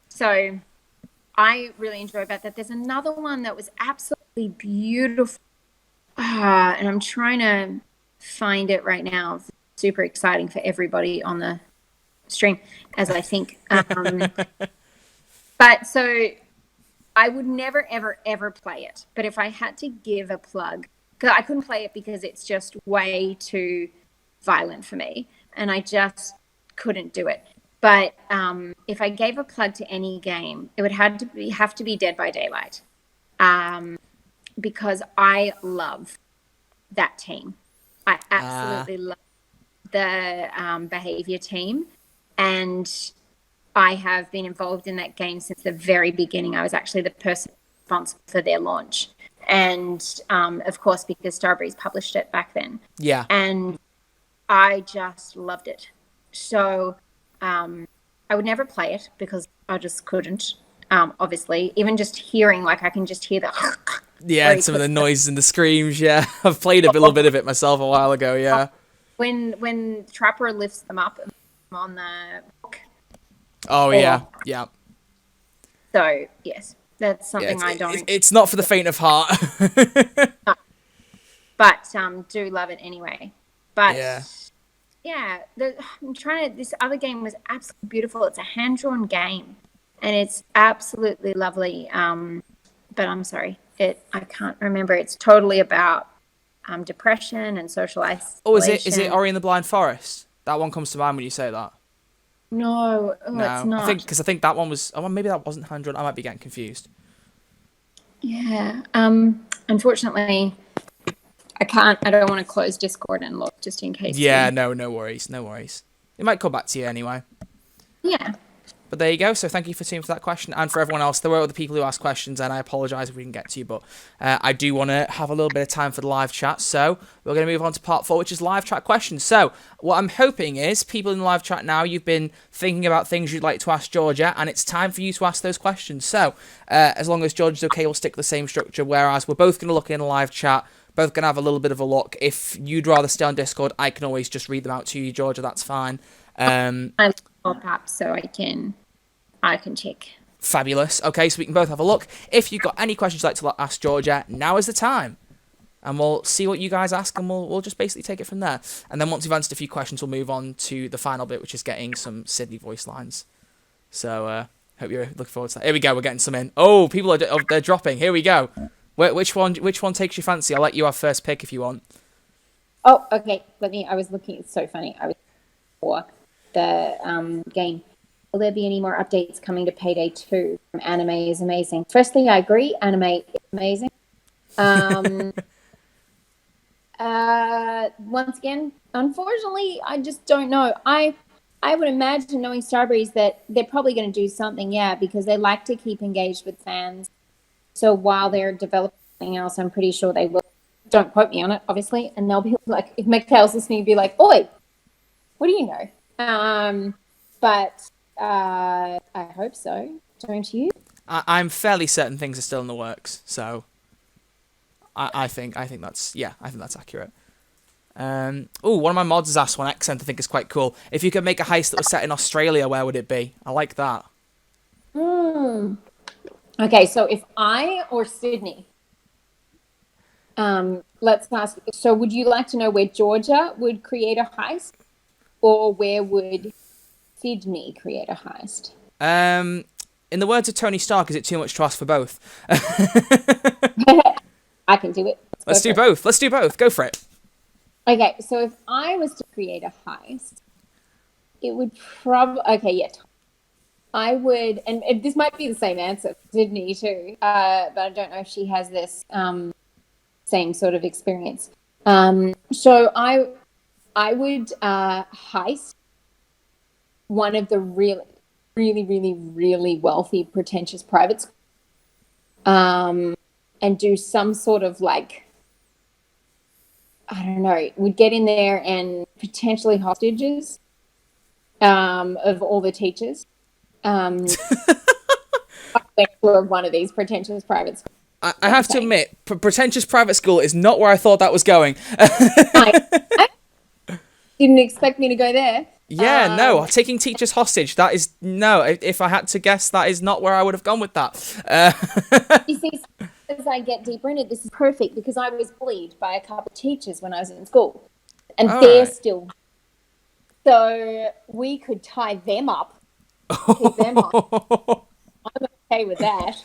So I really enjoy about that. There's another one that was absolutely beautiful, and I'm trying to find it right now. It's super exciting for everybody on the stream, as I think. But so I would never, ever, ever play it. But if I had to give a plug, because I couldn't play it because it's just way too violent for me, and I just couldn't do it. But if I gave a plug to any game, it would have to be Dead by Daylight, because I love that team. I absolutely love the behavior team, and I have been involved in that game since the very beginning. I was actually the person responsible for their launch, and of course, because Starbreeze published it back then. Yeah, and I just loved it. So I would never play it because I just couldn't. Obviously, even just hearing, I can just hear the some of the noises and the screams. Yeah, I've played a little bit of it myself a while ago. Yeah, when Trapper lifts them up on the hook. Oh yeah. So yes, that's something I don't. It's not for the faint of heart. No. But do love it anyway. But yeah, this other game was absolutely beautiful. It's a hand-drawn game, and it's absolutely lovely. But I'm sorry, I can't remember. It's totally about depression and social isolation. Oh, is it Ori and the Blind Forest? That one comes to mind when you say that. No, it's not. I think that one was. Oh, maybe that wasn't hand-drawn. I might be getting confused. Yeah. Unfortunately, I don't want to close Discord and look just in case. Yeah, no worries. It might come back to you anyway. Yeah. But there you go. So thank you for tuning for that question, and for everyone else. There were other people who asked questions, and I apologise if we didn't get to you, but I do want to have a little bit of time for the live chat. So we're going to move on to part 4, which is live chat questions. So what I'm hoping is people in the live chat now, you've been thinking about things you'd like to ask Georgia, and it's time for you to ask those questions. So as long as Georgia's okay, we'll stick to the same structure. Whereas we're both going to look in a live chat. Both going to have a little bit of a look. If you'd rather stay on Discord, I can always just read them out to you, Georgia. That's fine. I pop up so I can check. Fabulous. Okay, so we can both have a look. If you've got any questions you'd like to ask Georgia, now is the time. And we'll see what you guys ask, and we'll just basically take it from there. And then once we've answered a few questions, we'll move on to the final bit, which is getting some Sydney voice lines. So, hope you're looking forward to that. Here we go, we're getting some in. Oh, people they're dropping. Here we go. Which one takes your fancy? I'll let you have first pick if you want. Oh, okay. I was looking. It's so funny. I was for the game. Will there be any more updates coming to Payday 2? Anime is amazing. Firstly, I agree. Anime is amazing. Once again, unfortunately, I just don't know. I would imagine, knowing Starbreeze, that they're probably going to do something, because they like to keep engaged with fans. So while they're developing something else, I'm pretty sure they will. Don't quote me on it, obviously. And they'll be like, if McHale's listening, be like, "Oi, what do you know?" But I hope so. Don't you? I'm fairly certain things are still in the works, so I think that's accurate. One of my mods has asked one accent I think is quite cool. If you could make a heist that was set in Australia, where would it be? I like that. Okay, so if I or Sydney, let's ask. So, would you like to know where Georgia would create a heist, or where would Sydney create a heist? In the words of Tony Stark, is it too much to ask for both? I can do it. Let's do both. Let's do both. Go for it. Okay, so if I was to create a heist, it would probably... Okay, yeah. I would... And this might be the same answer for Sydney too, but I don't know if she has this same sort of experience. So I would heist one of the really, really, really wealthy, pretentious private schools, and do some sort of like... I don't know, would get in there and potentially hostages of all the teachers. I went to one of these pretentious private schools. I have to admit, pretentious private school is not where I thought that was going. I didn't expect me to go there. Yeah, no, taking teachers hostage, that is... No, if I had to guess, that is not where I would have gone with that. You see... As I get deeper in it, this is perfect because I was bullied by a couple of teachers when I was in school, and they're still. So we could tie them up, keep them up. I'm okay with that.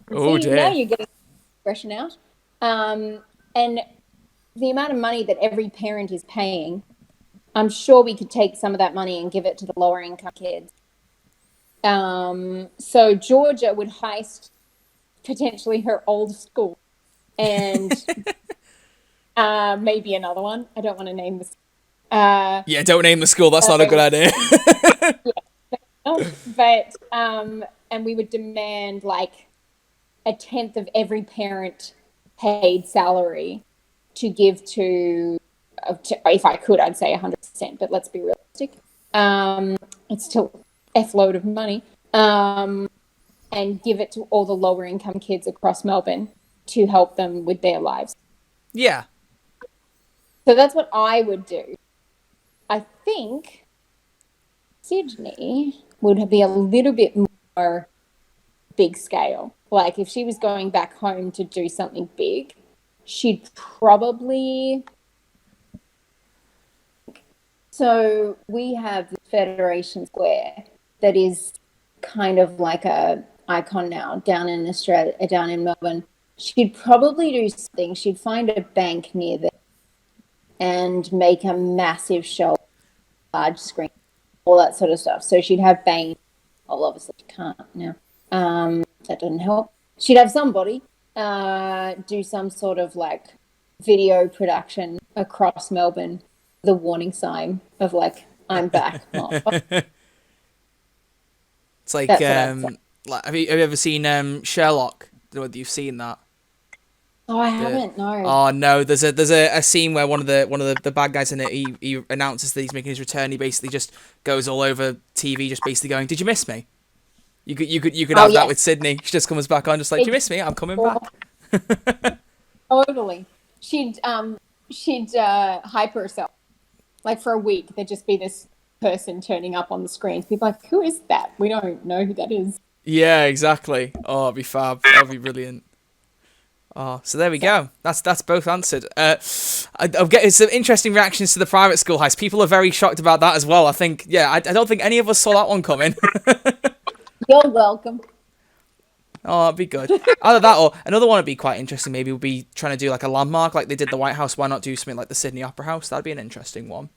And dear! Now you're getting expression out, and the amount of money that every parent is paying, I'm sure we could take some of that money and give it to the lower income kids. So Georgia would heist potentially her old school and maybe another one. I don't want to name this. Yeah, don't name the school. That's not a good idea. But and we would demand like 1/10 of every parent paid salary to give to if I could, I'd say 100%, but let's be realistic. It's still F load of money. And give it to all the lower income kids across Melbourne to help them with their lives. Yeah. So that's what I would do. I think Sydney would be a little bit more big scale. Like if she was going back home to do something big, she'd probably... So we have the Federation Square that is kind of like a icon now down in Australia, down in Melbourne. She'd probably do something. She'd find a bank near there and make a massive show, large screen, all that sort of stuff. So she'd have Bane. Well, obviously she can't now. That doesn't help. She'd have somebody do some sort of like video production across Melbourne, the warning sign of like, I'm back. It's like, have you ever seen Sherlock? I don't know whether you've seen that. Oh, I haven't. No. Oh no, there's a scene where one of the bad guys in it, he announces that he's making his return. He basically just goes all over TV, just basically going, "Did you miss me?" You could have that with Sydney. She just comes back on, just like, "Did you miss me? I'm coming back." Totally. She'd hype herself. Like for a week, there'd just be this person turning up on the screen. People are like, who is that? We don't know who that is. Yeah, exactly. Oh, it'd be fab. That'd be brilliant. Oh, so there we go. That's both answered. I'm getting some interesting reactions to the private school heist. People are very shocked about that as well. I think, I don't think any of us saw that one coming. You're welcome. Oh, that'd be good. Either that or another one would be quite interesting. Maybe would be trying to do like a landmark like they did the White House. Why not do something like the Sydney Opera House? That'd be an interesting one.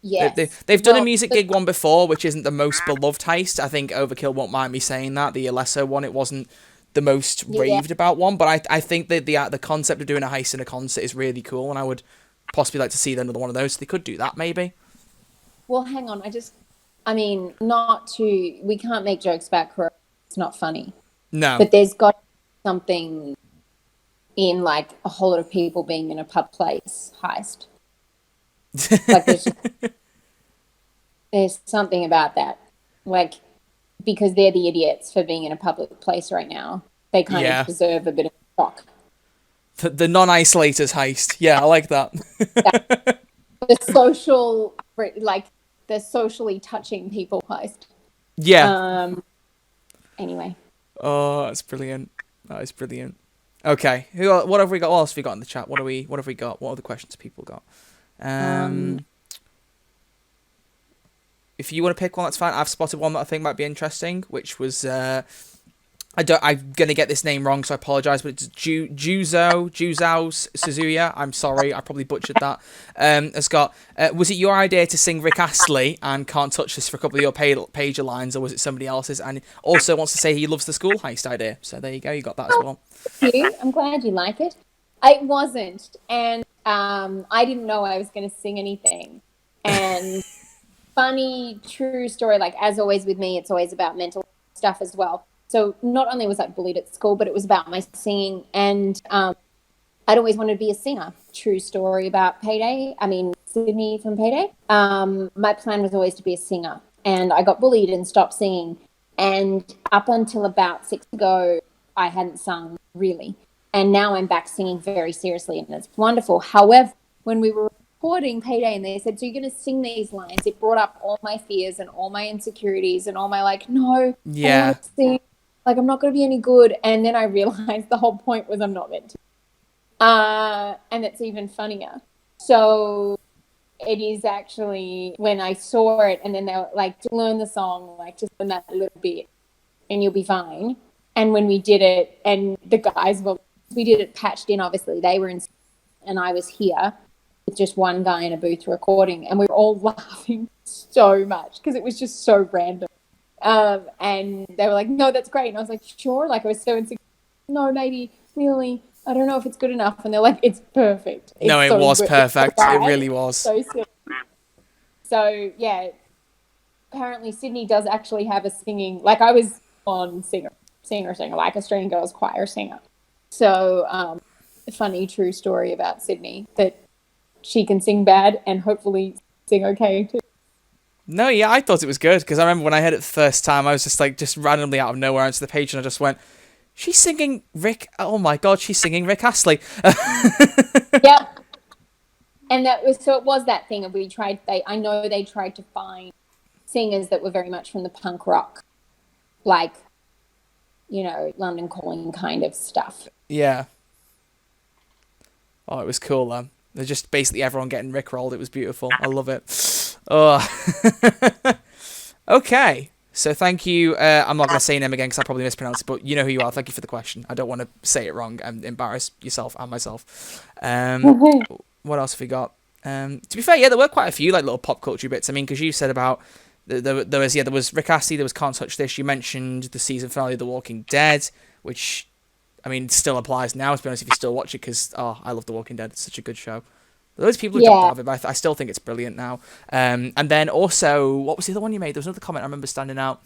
Yes. They've done a music gig one before, which isn't the most beloved heist. I think Overkill won't mind me saying that. The Alesso one, it wasn't the most raved about one, but I think that the concept of doing a heist in a concert is really cool, and I would possibly like to see another one of those. So they could do that, maybe. Well, hang on. We can't make jokes about Corona. It's not funny. No. But there's got something in, like, a whole lot of people being in a pub place heist. Like, there's something about that. Like, because they're the idiots for being in a public place right now. They kind of deserve a bit of shock. The non-isolators heist. Yeah, I like that. The social, like the socially touching people heist. Yeah. Anyway. Oh, that's brilliant. That is brilliant. Okay, what have we got? What else have we got in the chat? What have we got? What other questions have people got? If you want to pick one, that's fine. I've spotted one that I think might be interesting, which was I'm gonna get this name wrong, so I apologize, but it's Juzao Suzuya. I'm sorry, I probably butchered that. It's got was it your idea to sing Rick Astley and Can't Touch This for a couple of your pager lines, or was it somebody else's? And also wants to say he loves the school heist idea. So there you go, you got that as well. Thank you. I'm glad you like it. It wasn't, and I didn't know I was going to sing anything. And funny, true story, like as always with me, it's always about mental stuff as well. So not only was I bullied at school, but it was about my singing, and I'd always wanted to be a singer. True story about Payday. I mean, Sydney from Payday. My plan was always to be a singer, and I got bullied and stopped singing. And up until about 6 ago, I hadn't sung really. And now I'm back singing very seriously, and it's wonderful. However, when we were recording Payday and they said, so you're going to sing these lines, it brought up all my fears and all my insecurities and all my like, no, I want to sing. Like, I'm not going to be any good. And then I realized the whole point was I'm not meant to. And it's even funnier. So it is actually when I saw it, and then they were like, to learn the song, like just learn that little bit and you'll be fine. And when we did it, and the guys, we did it patched in, obviously. They were in, and I was here with just one guy in a booth recording. And we were all laughing so much because it was just so random. And they were like, no, that's great. And I was like, sure. Like, I was so insecure. No, maybe, really, I don't know if it's good enough. And they're like, it's perfect. It's no, it so was good. perfect. It really was. So silly. So, yeah, apparently Sydney does actually have a singing, like I was on singer, like Australian Girls Choir singer. So, funny, true story about Sydney, that she can sing bad and hopefully sing okay too. No, yeah, I thought it was good, because I remember when I heard it the first time, I was just like, just randomly out of nowhere onto the page, and I just went, she's singing Rick, oh my god, she's singing Rick Astley. Yep. And that was, so it was that thing of I know they tried to find singers that were very much from the punk rock, like, you know, London Calling kind of stuff. Yeah. Oh, it was cool, though. They're just basically everyone getting rickrolled. It was beautiful. I love it. Oh. Okay. So thank you. I'm not going to say your name again because I probably mispronounced it, but you know who you are. Thank you for the question. I don't want to say it wrong and embarrass yourself and myself. What else have we got? To be fair, yeah, there were quite a few like little pop culture bits. I mean, because you said about there was Rick Astley, there was Can't Touch This. You mentioned the season finale of The Walking Dead, which, I mean, still applies now, to be honest, if you still watch it, because, I love The Walking Dead. It's such a good show. Those people who dropped out of it, but I still think it's brilliant now. And then also, what was the other one you made? There was another comment I remember standing out.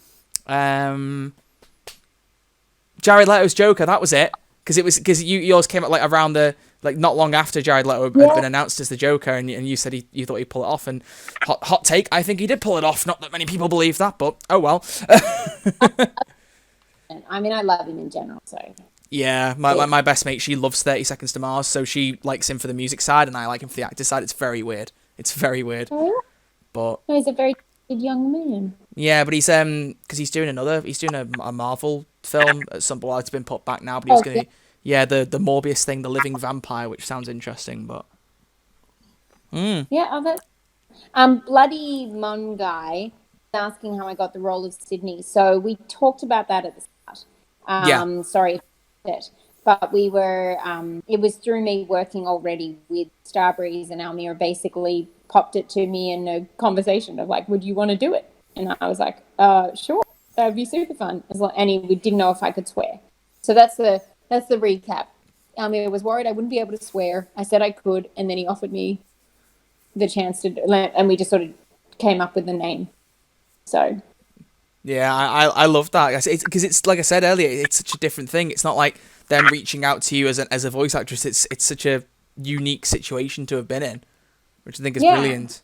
Jared Leto's Joker, that was it. Because yours came out like around the, like not long after Jared Leto had been announced as the Joker, and you said you thought he'd pull it off. And hot take, I think he did pull it off. Not that many people believe that, but oh well. I mean, I love him in general, so. Yeah, my best mate, she loves 30 Seconds to Mars, so she likes him for the music side, and I like him for the actor side. It's very weird. Oh, yeah? But he's a very good young man. Yeah, but because he's doing a Marvel film at some point. It's been put back now, but he was going to, the Morbius thing, the living vampire, which sounds interesting, but. Yeah, that's. Bloody Mon guy asking how I got the role of Sydney. So we talked about that at the start. Sorry. But we were, it was through me working already with Starbreeze, and Almira basically popped it to me in a conversation of like, would you want to do it? And I was like, sure, that would be super fun. And we didn't know if I could swear. So that's the recap. Almira was worried I wouldn't be able to swear. I said I could, and then he offered me the chance to, and we just sort of came up with the name. So. Yeah, I love that. Because it's like I said earlier, it's such a different thing. It's not like them reaching out to you as a voice actress. It's such a unique situation to have been in, which I think is brilliant.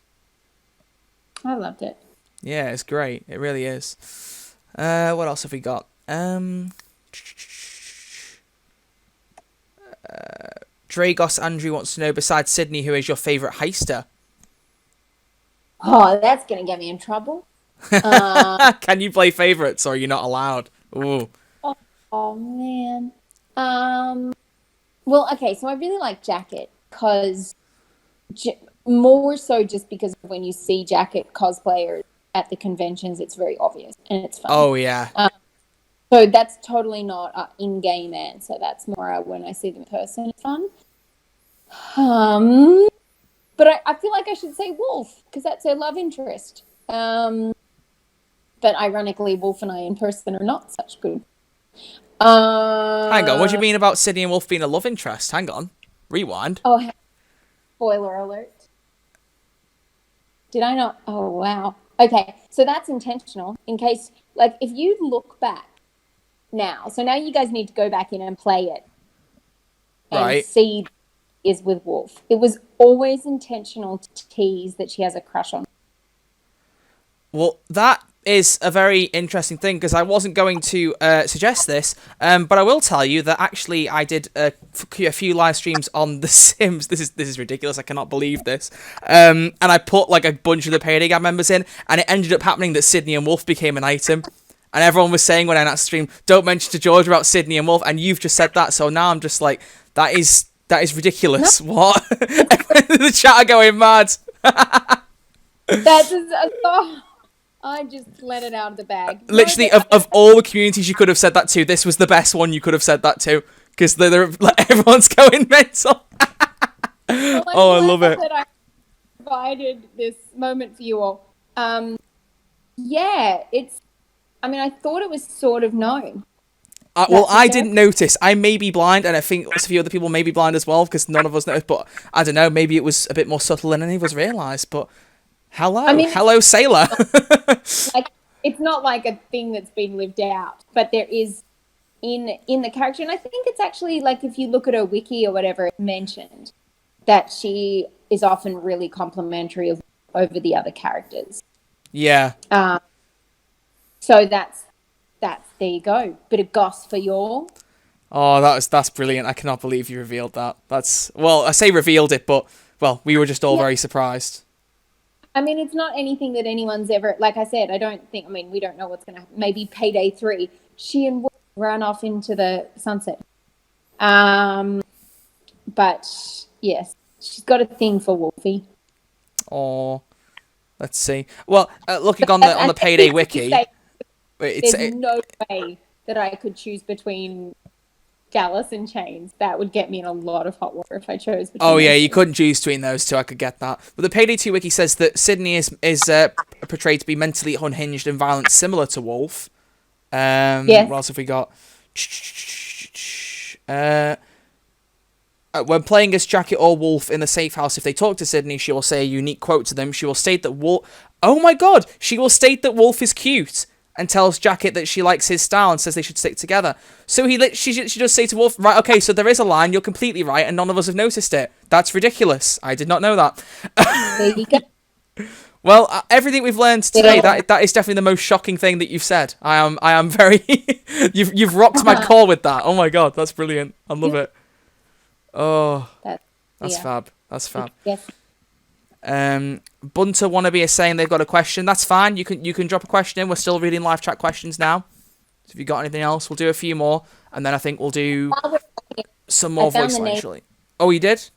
I loved it. Yeah, it's great. It really is. What else have we got? Dragos Andrew wants to know, besides Sydney, who is your favourite heister? Oh, that's going to get me in trouble. Can you play favourites, or are you not allowed? Ooh. Oh man. Well, okay, so I really like Jacket because more so just because when you see Jacket cosplayers at the conventions, it's very obvious and it's fun. Oh, yeah. So that's totally not an in-game answer. That's more when I see them in person, it's fun. But I feel like I should say Wolf because that's her love interest. But ironically, Wolf and I in person are not such good. Hang on, what do you mean about Sydney and Wolf being a love interest? Hang on. Rewind. Oh, spoiler alert. Did I not? Oh, wow. Okay, so that's intentional in case, like, if you look back now, so now you guys need to go back in and play it and Right. see is with Wolf. It was always intentional to tease that she has a crush on. Well, that is a very interesting thing, because I wasn't going to suggest this, but I will tell you that actually I did a few live streams on The Sims. This is ridiculous. I cannot believe this. And I put like a bunch of the Payday gang members in, and it ended up happening that Sydney and Wolf became an item. And everyone was saying when I announced the stream, don't mention to George about Sydney and Wolf, and you've just said that, so now I'm just like, that is ridiculous. No. What? The chat are going mad. That's I just let it out of the bag. Literally, of all the communities you could have said that to, this was the best one you could have said that to, because like, everyone's going mental. Well, I love it. That I provided this moment for you all. Yeah, I mean, I thought it was sort of known. Well, I didn't notice. I may be blind, and I think a few other people may be blind as well, because none of us noticed. But I don't know, maybe it was a bit more subtle than any of us realised. But hello, sailor. Like, it's not like a thing that's been lived out, but there is in the character, and I think it's actually like if you look at her wiki or whatever, it's mentioned that she is often really complimentary over the other characters. Yeah. So that's there you go. Bit of goss for y'all. Oh, that's brilliant. I cannot believe you revealed that. I say revealed it, but we were just all very surprised. I mean, it's not anything that anyone's ever, like I said, we don't know what's going to happen. Maybe Payday 3, she and Wolf ran off into the sunset. But yes, she's got a thing for Wolfie. Oh, let's see. Well, looking on the Payday wiki, there's no way that I could choose between Gallus and Chains. That would get me in a lot of hot water if I chose between Oh yeah, you couldn't choose between those two. I could get that. But the Payday 2 wiki says that Sydney is portrayed to be mentally unhinged and violent, similar to Wolf. Yes. What else have we got? When playing as Jacket or Wolf in the safe house, if they talk to Sydney, she will say a unique quote to them. She will state that Wolf... Oh my god! She will state that Wolf is cute and tells Jacket that she likes his style and says they should stick together. So she just say to Wolf, right, okay, so there is a line, you're completely right, and none of us have noticed it. That's ridiculous. I did not know that. There you go. Well, everything we've learned today, that is definitely the most shocking thing that you've said. I am very... you've rocked my core with that. Oh my god, that's brilliant. I love it. Oh, that's fab. That's fab. Yes. Bunter Wannabe is saying they've got a question. That's fine. You can drop a question in. We're still reading live chat questions now. So if you got anything else, we'll do a few more, and then I think we'll do some more voice line. Actually. Oh, you did?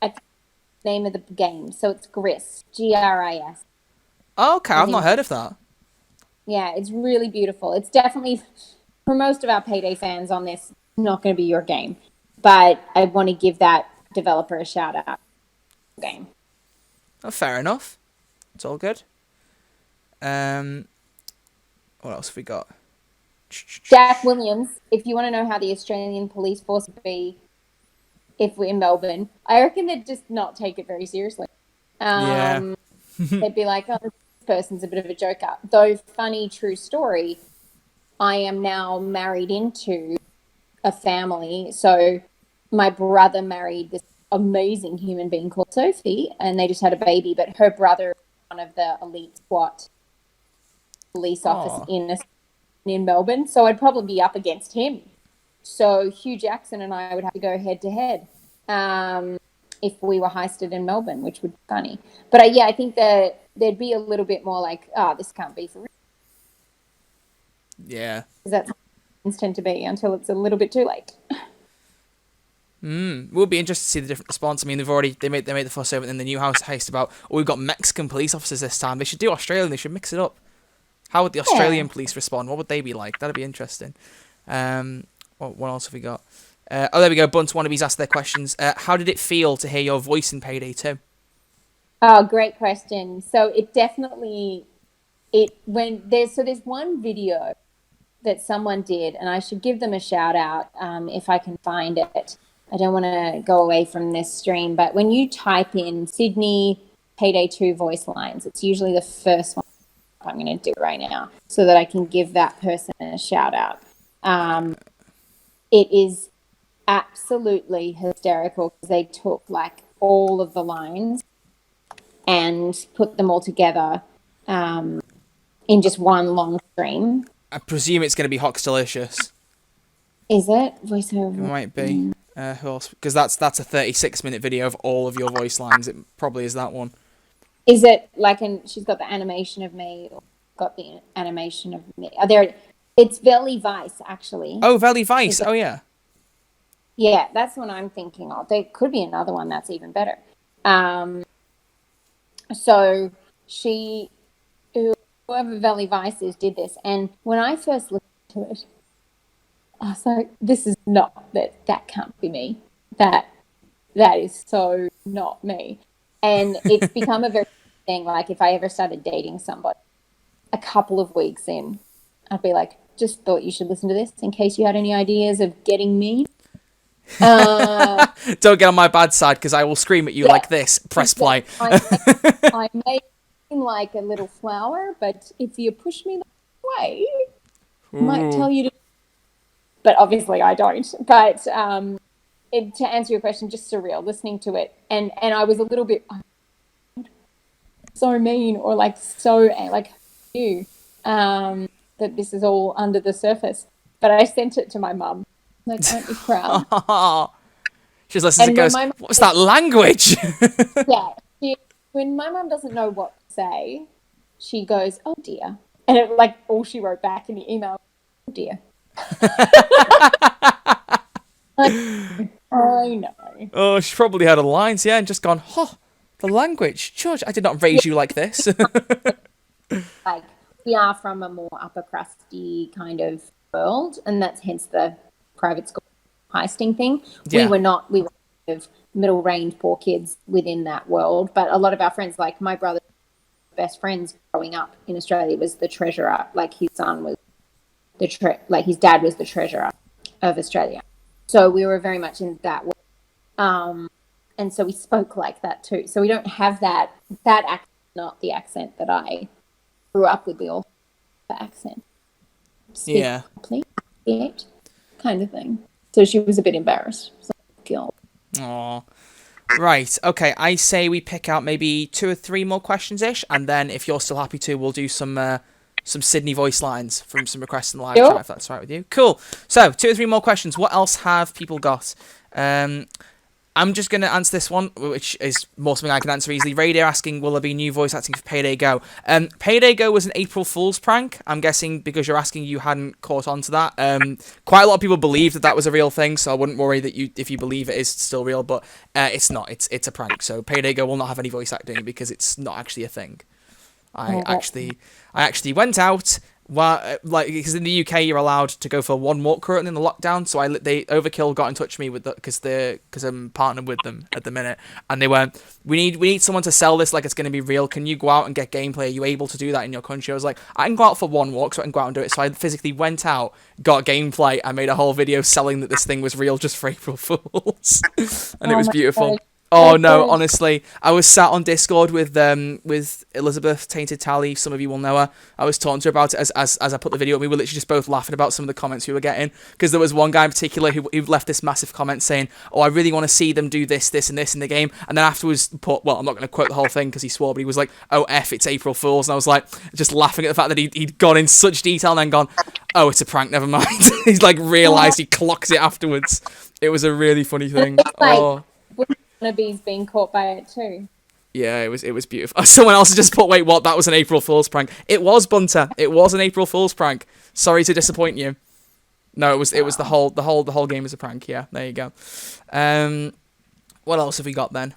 Name of the game. So it's Gris. Gris. Oh, okay, I've not heard of that. Yeah, it's really beautiful. It's definitely, for most of our Payday fans on this, not going to be your game. But I want to give that developer a shout out. Game. Oh, fair enough. It's all good. What else have we got? Jack Williams, if you want to know how the Australian police force would be if we're in Melbourne, I reckon they'd just not take it very seriously. Yeah. They'd be like, oh, this person's a bit of a joker. Though, funny, true story, I am now married into a family. So my brother married this amazing human being called Sophie, and they just had a baby, but her brother is one of the elite SWAT police officers in in Melbourne, so I'd probably be up against him. So Hugh Jackson and I would have to go head to head if we were heisted in Melbourne, which would be funny. But I think that there'd be a little bit more like, this can't be for real. Yeah. Because that's how things tend to be until it's a little bit too late. We'll be interested to see the different response. I mean, they made the fuss over it in the new house heist about, we've got Mexican police officers this time. They should do Australian. They should mix it up. How would the Australian police respond? What would they be like? That'd be interesting. What else have we got? There we go. Bunt Wannabes asked their questions. How did it feel to hear your voice in Payday 2? Oh, great question. So it definitely, there's one video that someone did, and I should give them a shout out if I can find it. I don't want to go away from this stream, but when you type in Sydney Payday 2 voice lines, it's usually the first one I'm going to do right now so that I can give that person a shout out. It is absolutely hysterical because they took like all of the lines and put them all together in just one long stream. I presume it's going to be Hox Delicious. Is it? Voiceover? It might be. Who else? Because that's a 36-minute video of all of your voice lines. It probably is that one. Is it like, she's got the animation of me, or got the animation of me? It's Veli Vice, actually. Oh, Veli Vice. Oh, yeah. Yeah, that's what I'm thinking of. There could be another one that's even better. So whoever Veli Vice is did this. And when I first looked to it, I was like, this is not, that can't be me. That is so not me. And it's become a very thing. Like if I ever started dating somebody, a couple of weeks in, I'd be like, just thought you should listen to this in case you had any ideas of getting me. Don't get on my bad side because I will scream at you like this. Press play. I may seem like a little flower, but if you push me that way, I might tell you to. But obviously I don't. But to answer your question, just surreal listening to it, and I was a little bit so mean or like so like you that this is all under the surface. But I sent it to my mum. Like, aren't you proud? She's listening and goes, what's that language? Yeah. When my mum doesn't know what to say, she goes, oh dear. And it, like all she wrote back in the email, oh dear. I know. Oh, she probably had a lines, yeah, and just gone, the language. George, I did not raise you like this. Like, we are from a more upper crusty kind of world, and that's hence the private school heisting thing. Yeah. We were kind of middle range poor kids within that world, but a lot of our friends, like my brother's best friends growing up in Australia was the treasurer, like his son was his dad was the treasurer of Australia. So we were very much in that world. And so we spoke like that too. So we don't have that accent, not the accent that I grew up with, the accent. Yeah. Complete kind of thing. So she was a bit embarrassed. So, Aww. Right, okay, I say we pick out maybe 2 or 3 more questions-ish, and then if you're still happy to, we'll do some Sydney voice lines from some requests in the live chat, if that's all right with you. Cool. So, 2 or 3 more questions. What else have people got? I'm just going to answer this one, which is more something I can answer easily. Raider asking, will there be new voice acting for Payday Go? Payday Go was an April Fool's prank. I'm guessing because you're asking, you hadn't caught on to that. Quite a lot of people believe that was a real thing, so I wouldn't worry that if you believe it is still real, but it's not. It's a prank. So Payday Go will not have any voice acting because it's not actually a thing. I actually went out. Well, because in the UK you're allowed to go for one walk currently in the lockdown, so Overkill got in touch with me with because I'm partnered with them at the minute, and they went, we need someone to sell this like it's going to be real. Can you go out and get gameplay? Are you able to do that in your country? I was like, I can go out for one walk, so I can go out and do it. So I physically went out, got gameplay, I made a whole video selling that this thing was real just for April Fools, and it was beautiful. God. Oh no, honestly, I was sat on Discord with Elizabeth Tainted Tally. Some of you will know her. I was talking to her about it as I put the video up. We were literally just both laughing about some of the comments we were getting, because there was one guy in particular who left this massive comment saying, "Oh, I really want to see them do this, and this in the game." And then afterwards, I'm not going to quote the whole thing because he swore, but he was like, "Oh, it's April Fools," and I was like, just laughing at the fact that he'd gone in such detail and then gone, oh, it's a prank, never mind. He's like realised he clocks it afterwards. It was a really funny thing. Like wannabes being caught by it too. Yeah, it was beautiful. Someone else just put, wait, what? That was an April Fool's prank. It was, Bunter. It was an April Fool's prank. Sorry to disappoint you. No, it was the whole game was a prank. Yeah, there you go. What else have we got then?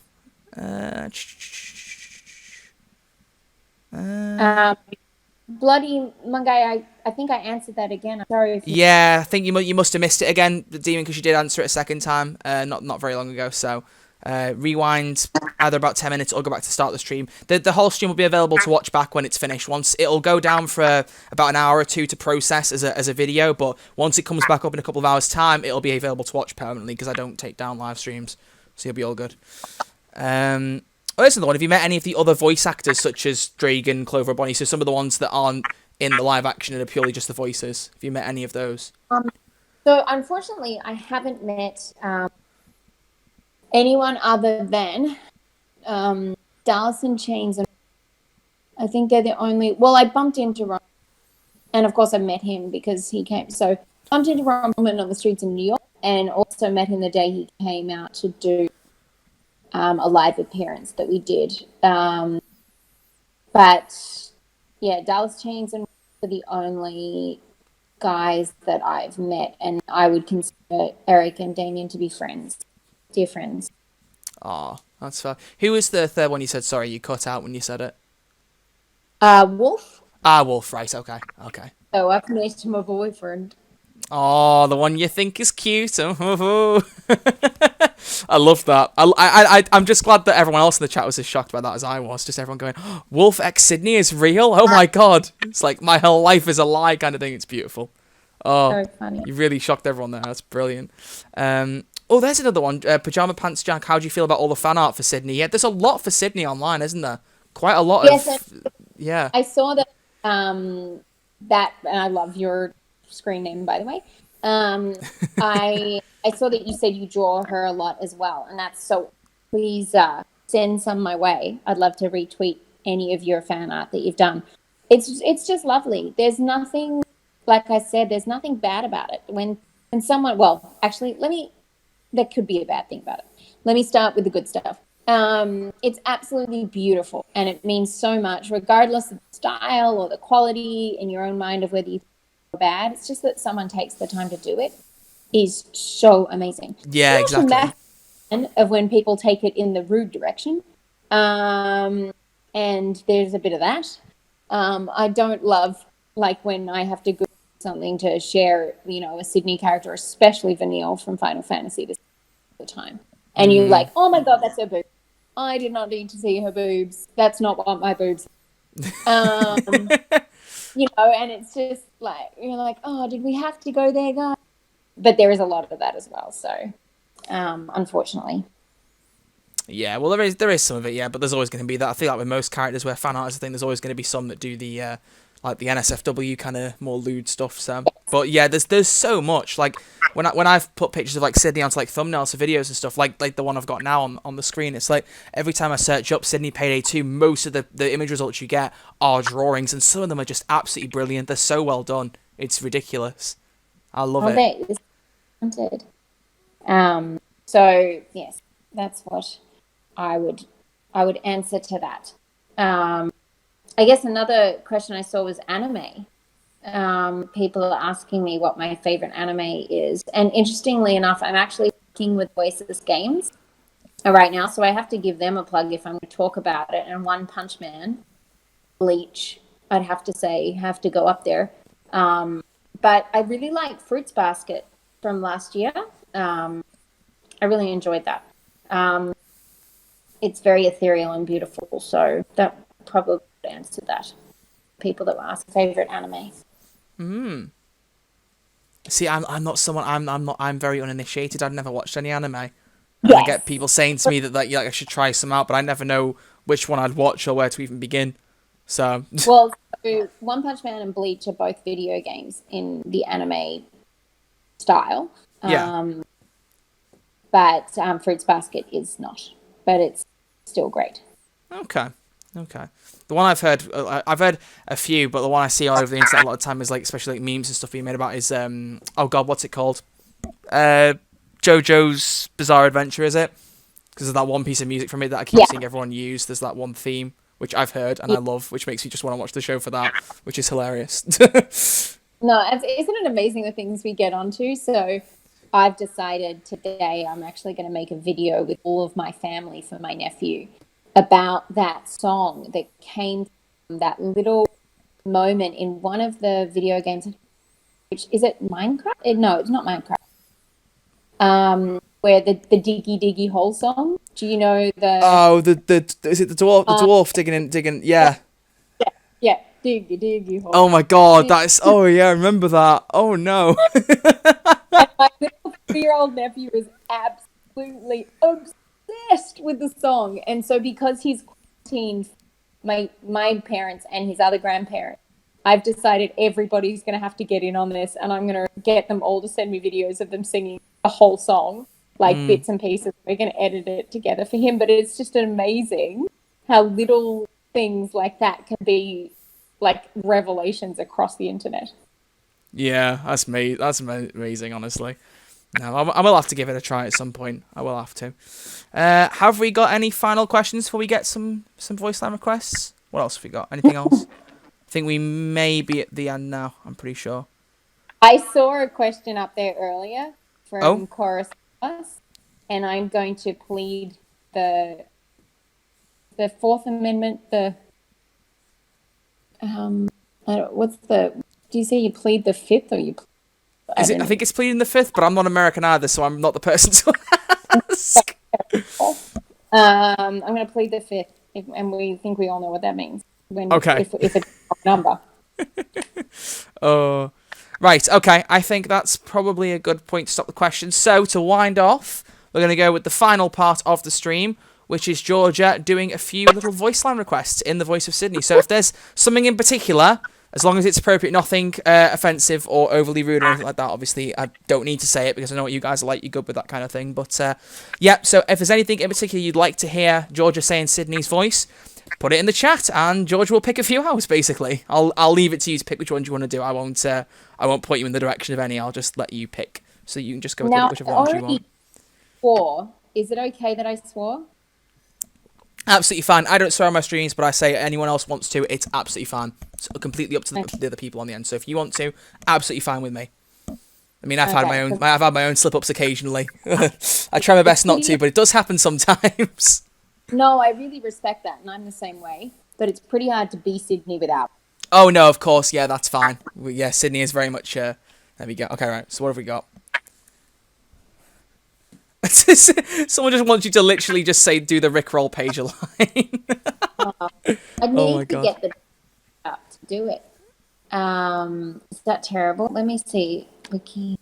Bloody Mungai, I think I answered that again. I'm sorry if you... Yeah, I think you must have missed it again, the Demon, because you did answer it a second time, not very long ago. So rewind either about 10 minutes or go back to start the stream. The whole stream will be available to watch back when it's finished. Once it'll go down for about an hour or two to process as a video, but once it comes back up in a couple of hours' time, it'll be available to watch permanently because I don't take down live streams, so you'll be all good. Oh, there's another one. Have you met any of the other voice actors, such as Dragon, Clover, or Bonnie? So some of the ones that aren't in the live action and are purely just the voices. Have you met any of those? So unfortunately, I haven't met anyone other than Dallas in Chains, and I think they're the only. Well, I bumped into Ron, and of course I met him because he came. So bumped into Ron on the streets in New York, and also met him the day he came out to do a live appearance that we did. But yeah, Dallas Chains and are the only guys that I've met, and I would consider Eric and Damien to be friends, dear friends. Oh, that's fair. Who was the third one you said? Sorry, you cut out when you said it. Wolf. Wolf, right, okay. So I've met my boyfriend. Oh, the one you think is cute. I love that. I'm just glad that everyone else in the chat was as shocked by that as I was. Just everyone going, oh, Wolf X Sydney is real? Oh my god. It's like my whole life is a lie kind of thing. It's beautiful. Oh, So funny. you really shocked everyone there. That's brilliant. Oh, there's another one. Pajama Pants Jack, how do you feel about all the fan art for Sydney? Yeah, there's a lot for Sydney online, isn't there? Quite a lot of... Yeah. I saw that, that, and I love your screen name, by the way. I saw that you said you draw her a lot as well, and that's so. Please send some my way. I'd love to retweet any of your fan art that you've done. It's just lovely. There's nothing, like I said, there's nothing bad about it. When someone, well, actually, that could be a bad thing about it. Let me start with the good stuff. It's absolutely beautiful, and it means so much, regardless of the style or the quality in your own mind of whether you think it's bad. It's just that someone takes the time to do it is so amazing. Yeah, exactly. Of when people take it in the rude direction, and there's a bit of that. I don't love like when I have to Google something to share, a Sydney character, especially Vanille from Final Fantasy this the time. And you're like, oh my god, that's her boobs. I did not need to see her boobs. That's not what my boobs are. And it's just like, you're like, oh, did we have to go there, guys? But there is a lot of that as well. So, unfortunately. Yeah, well, there is some of it, yeah, but there's always going to be that. I feel like with most characters where fan art is a thing, there's always going to be some that do the, like the NSFW kind of more lewd stuff. So, but yeah, there's so much. Like when I've put pictures of like Sydney onto like thumbnails for videos and stuff, like the one I've got now on the screen, it's like every time I search up Sydney Payday 2, most of the image results you get are drawings, and some of them are just absolutely brilliant. They're so well done. It's ridiculous. I love it. That is talented. So yes, that's what I would answer to that. I guess another question I saw was anime. People are asking me what my favorite anime is. And interestingly enough, I'm actually working with Voices Games right now. So I have to give them a plug if I'm going to talk about it. And One Punch Man, Bleach, I'd have to say, have to go up there. But I really like Fruits Basket from last year. I really enjoyed that. It's very ethereal and beautiful. So that probably would answer that. People that were asking favorite anime. See, I'm not someone. I'm very uninitiated. I've never watched any anime. And Yes. I get people saying to me that I should try some out, but I never know which one I'd watch or where to even begin. So. Well, so One Punch Man and Bleach are both video games in the anime style. Yeah. But Fruits Basket is not. But it's still great. Okay. Okay. The one I've heard a few, but the one I see all over the internet a lot of time is like, especially like memes and stuff being made about is oh god, what's it called? JoJo's Bizarre Adventure, is it? Because of that one piece of music from it that I keep seeing everyone use. There's that one theme which I've heard and I love, which makes me just want to watch the show for that, which is hilarious. No, isn't it amazing the things we get onto? So I've decided today I'm actually going to make a video with all of my family for my nephew about that song that came from that little moment in one of the video games. Which is it Minecraft? No, it's not Minecraft. Where the diggy diggy hole song. Do you know the? Oh, the is it the dwarf? The dwarf digging. Yeah. Yeah, diggy diggy hole. Oh my god, that's. Oh yeah, I remember that. Oh no. And my little 3-year-old nephew is absolutely obsessed with the song, and so because he's quarantined, my parents and his other grandparents, I've decided everybody's going to have to get in on this, and I'm going to get them all to send me videos of them singing a whole song, like bits and pieces. We're going to edit it together for him, but it's just amazing how little things like that can be like revelations across the internet. Yeah, that's me. That's amazing, honestly. No, I will have to give it a try at some point. I will have to. Have we got any final questions before we get some voice line requests? What else have we got? Anything else? I think we may be at the end now. I'm pretty sure. I saw a question up there earlier from Chorus, and I'm going to plead the Fourth Amendment. Do you say you plead the Fifth or you? I think it's pleading the Fifth, but I'm not American either, so I'm not the person to ask. I'm going to plead the Fifth, and we think we all know what that means. If it's a number. Right, okay. I think that's probably a good point to stop the questions. So, to wind off, we're going to go with the final part of the stream, which is Georgia doing a few little voice line requests in the voice of Sydney. So, if there's something in particular, as long as it's appropriate, nothing offensive or overly rude or anything like that, obviously, I don't need to say it because I know what you guys are like. You're good with that kind of thing. But, yeah, so if there's anything in particular you'd like to hear Georgia say in Sydney's voice, put it in the chat, and George will pick a few out. Basically, I'll leave it to you to pick which ones you want to do. I won't point you in the direction of any. I'll just let you pick, so you can just go with whichever ones you want. Swore. Is it okay that I swore? Absolutely fine. I don't swear on my streams, but I say anyone else wants to, it's absolutely fine. It's completely up to the other people on the end. So if you want to, absolutely fine with me. I mean, I've had my own slip ups occasionally. I try my best not to, but it does happen sometimes. No, I really respect that, and I'm the same way. But it's pretty hard to be Sydney without. Oh, no, of course. Yeah, that's fine. Yeah, Sydney is very much... there we go. Okay, right. So what have we got? Someone just wants you to literally just do the Rickroll page line. I need to get the up to do it. Is that terrible? Let me see. Wiki.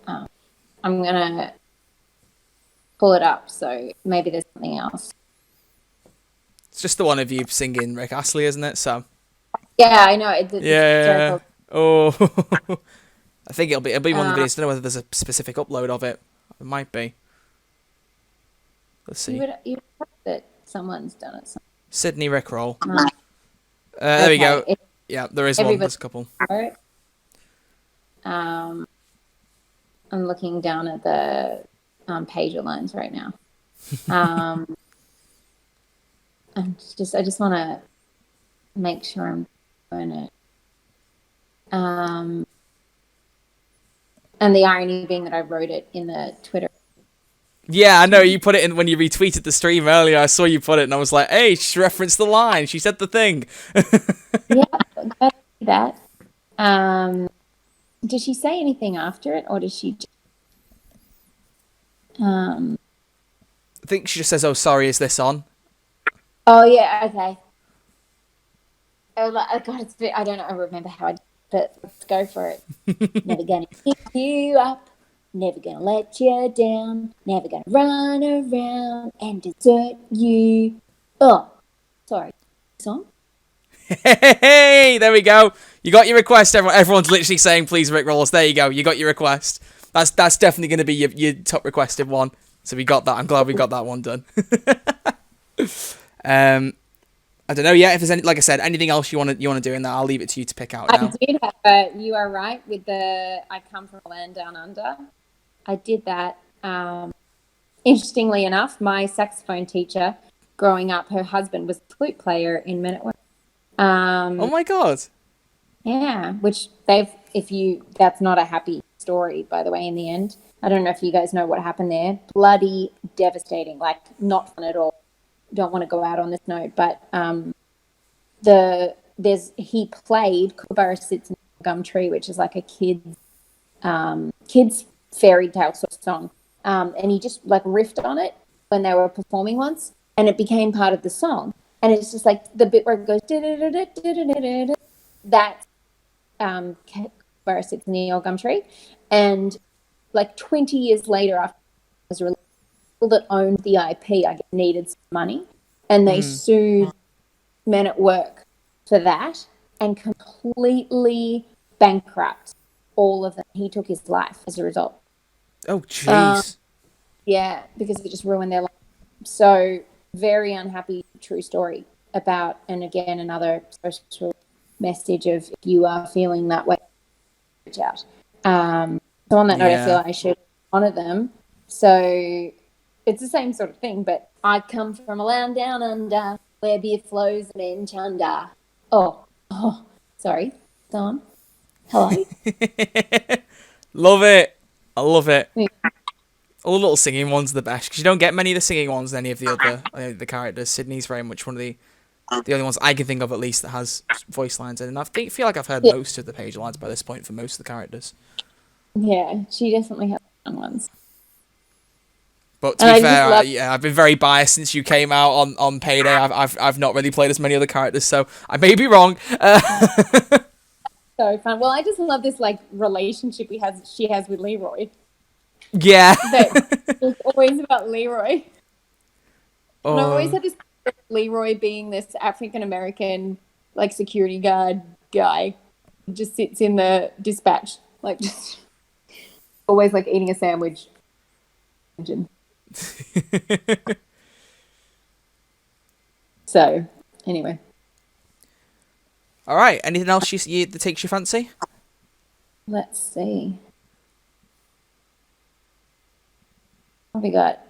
I'm going to pull it up, so maybe there's something else. It's just the one of you singing Rick Astley, isn't it? So. Yeah, I know. Yeah. Oh. I think it'll be one of the videos. I don't know whether there's a specific upload of it. It might be. Let's see. You would hope that someone's done it. Sydney Rickroll. There we go. Yeah, there is one. There's a couple. I'm looking down at the page lines right now. I just want to make sure I'm doing it. And the irony being that I wrote it in the Twitter. Yeah, I know. You put it in when you retweeted the stream earlier. I saw you put it, and I was like, "Hey, she referenced the line. She said the thing." Yeah, I see that. Did she say anything after it, or did she? I think she just says, "Oh, sorry, is this on?" Oh yeah, okay. Oh God, I don't know. I remember how I did, but let's go for it. Never gonna pick you up. Never gonna let you down. Never gonna run around and desert you. Oh, sorry. Song? Hey, there we go. You got your request. Everyone's literally saying, "Please, Rick Rolls." There you go. You got your request. That's definitely going to be your top requested one. So we got that. I'm glad we got that one done. I don't know yet if there's any, like I said, anything else you want to do in that. I'll leave it to you to pick out now. I did have you are right with the I come from a land down under. I did that. Interestingly enough, my saxophone teacher growing up, her husband was a flute player in Men at Work. Oh my god. Yeah, which that's not a happy story, by the way, in the end. I don't know if you guys know what happened there. Bloody devastating, like not fun at all. Don't want to go out on this note, but he played Kookaburra Sits in a Gum Tree, which is like a kids fairy tale sort of song. And he just like riffed on it when they were performing once, and it became part of the song. And it's just like the bit where it goes that Kookaburra Sits in the Old Gum Tree. And like 20 years later, after it was released, people that owned the IP, I guess, needed some money, and they sued Men at Work for that and completely bankrupt all of them. He took his life as a result. Oh, jeez. Yeah, because it just ruined their life. So very unhappy true story about, and again, another social message of if you are feeling that way, reach out. So on that note, I feel like I should honor them. So it's the same sort of thing, but I come from a land down under where beer flows men chunder. Oh, sorry. Go on. Hello. Love it. I love it. Yeah. All the little singing ones are the best, because you don't get many of the singing ones in any of the other the characters. Sydney's very much one of the only ones I can think of, at least, that has voice lines in. And I feel like I've heard most of the page lines by this point for most of the characters. Yeah, she definitely has fun ones. But to be fair, I've been very biased since you came out on Payday. I've not really played as many other characters, so I may be wrong. So fun. Well, I just love this like relationship she has with Leroy. Yeah. It's always about Leroy. Oh. And I always had this Leroy being this African American like security guard guy, who just sits in the dispatch, like just always like eating a sandwich. So, anyway. All right. Anything else that takes your fancy? Let's see. What have we got?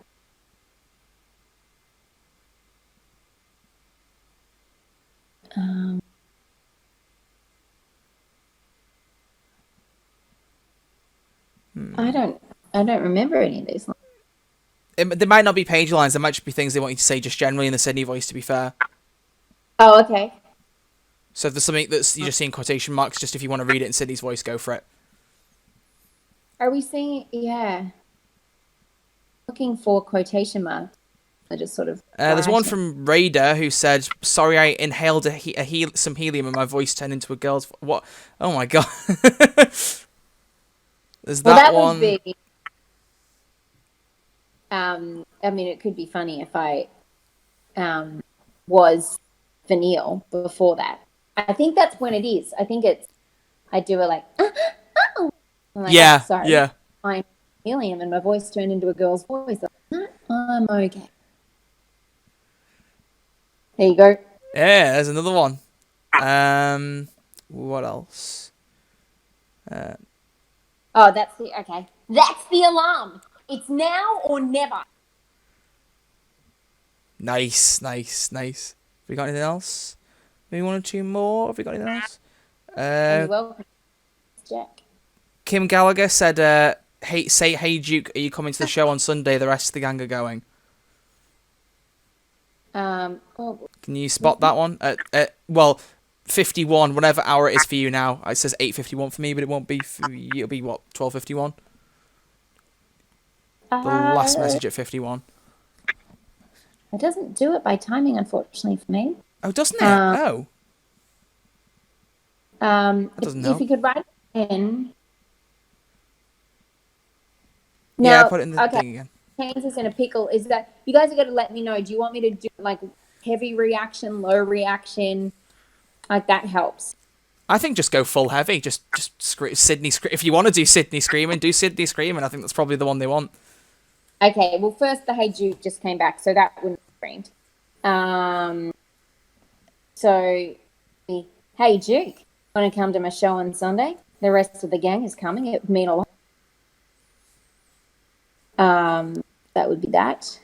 I don't remember any of these lines. There might not be page lines. There might just be things they want you to say just generally in the Sydney voice, to be fair. Oh, okay. So if there's something that's you just see in quotation marks, just if you want to read it in Sydney's voice, go for it. Are we seeing? Yeah. Looking for quotation marks. I just sort of. There's one from Raider who said, "Sorry, I inhaled some helium and my voice turned into a girl's." What? Oh my god. There's that one. Would be. I mean, it could be funny if I was Vanille before that. I think that's when it is. I think I do it like, oh. I'm like, yeah, oh, sorry. Yeah. I'm helium and my voice turned into a girl's voice. I'm okay. There you go. Yeah, there's another one. What else? That's the alarm. It's now or never. Nice. Have we got anything else? Maybe one or two more? Have we got anything else? You're welcome, Jack. Kim Gallagher said, hey Duke, are you coming to the show on Sunday? The rest of the gang are going. Can you spot that one? Well, 51, whatever hour it is for you now. It says 8:51 for me, but it won't be for you. It'll be, what, 12:51? The last message at 51. It doesn't do it by timing, unfortunately, for me. Oh, doesn't it? Oh. That doesn't help. If you could write it in. Yeah, put it in the thing again. Kansas in a pickle. Is that you guys are going to let me know? Do you want me to do like heavy reaction, low reaction? Like that helps. I think just go full heavy. Just Sydney. If you want to do Sydney screaming, do Sydney screaming. I think that's probably the one they want. Okay. Well, first the Hey Jude just came back, so that wouldn't be screamed. So, hey, Duke, want to come to my show on Sunday? The rest of the gang is coming. It would mean a lot. That would be that.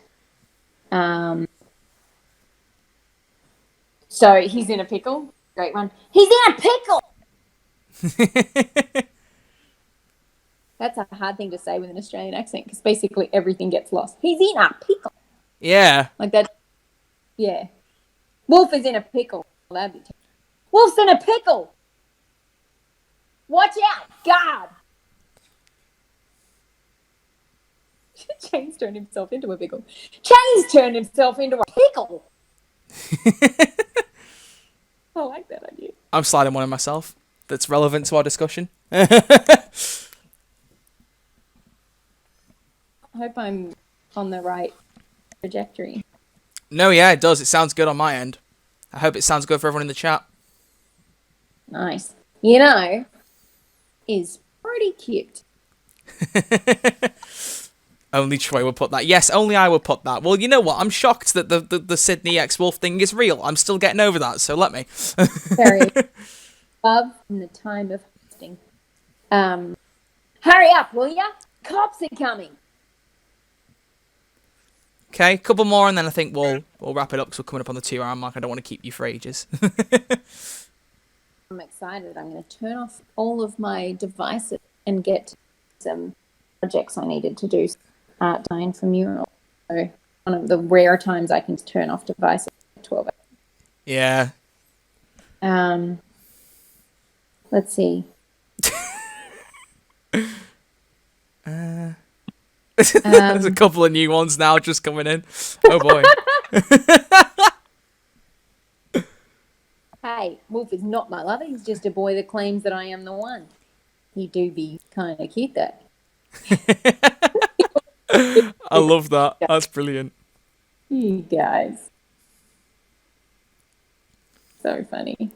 So he's in a pickle. Great one. He's in a pickle. That's a hard thing to say with an Australian accent because basically everything gets lost. He's in a pickle. Yeah. Like that. Yeah. Wolf is in a pickle. That'd be Wolf's in a pickle. Watch out. God. Chains turned himself into a pickle. Chains turned himself into a pickle. I like that idea. I'm sliding one in myself. That's relevant to our discussion. I hope I'm on the right trajectory. No, yeah, it does. It sounds good on my end. I hope it sounds good for everyone in the chat. Nice. You know, is pretty cute. Only Troy would put that. Yes, only I would put that. Well, you know what? I'm shocked that the Sydney X-Wolf thing is real. I'm still getting over that, so let me. Very. Love in the time of hosting. Hurry up, will ya? Cops are coming. Okay, couple more, and then I think we'll wrap it up because we're coming up on the 2 hour mark. I don't want to keep you for ages. I'm excited. I'm going to turn off all of my devices and get some projects I needed to do art design for mural. So one of the rare times I can turn off devices at 12 hours. Yeah. Let's see. There's a couple of new ones now just coming in. Oh boy. Hey, Wolf is not my lover. He's just a boy that claims that I am the one. You do be kind of cute, though. I love that. That's brilliant. You guys. So funny.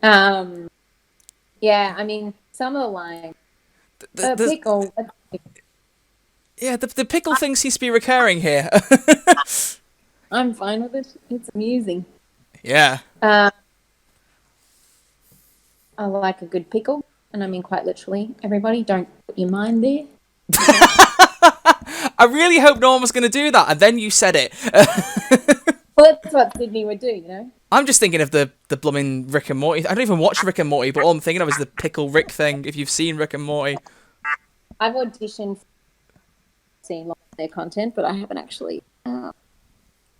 Yeah, I mean, some of the lines. Pickle. Yeah, the pickle thing seems to be recurring here. I'm fine with it. It's amusing. Yeah. I like a good pickle, and I mean quite literally. Everybody, don't put your mind there. I really hope no one was going to do that, and then you said it. Well, that's what Sydney would do, you know? I'm just thinking of the blooming Rick and Morty. I don't even watch Rick and Morty, but all I'm thinking of is the Pickle Rick thing, if you've seen Rick and Morty. I've auditioned for seeing a lot of their content, but I haven't actually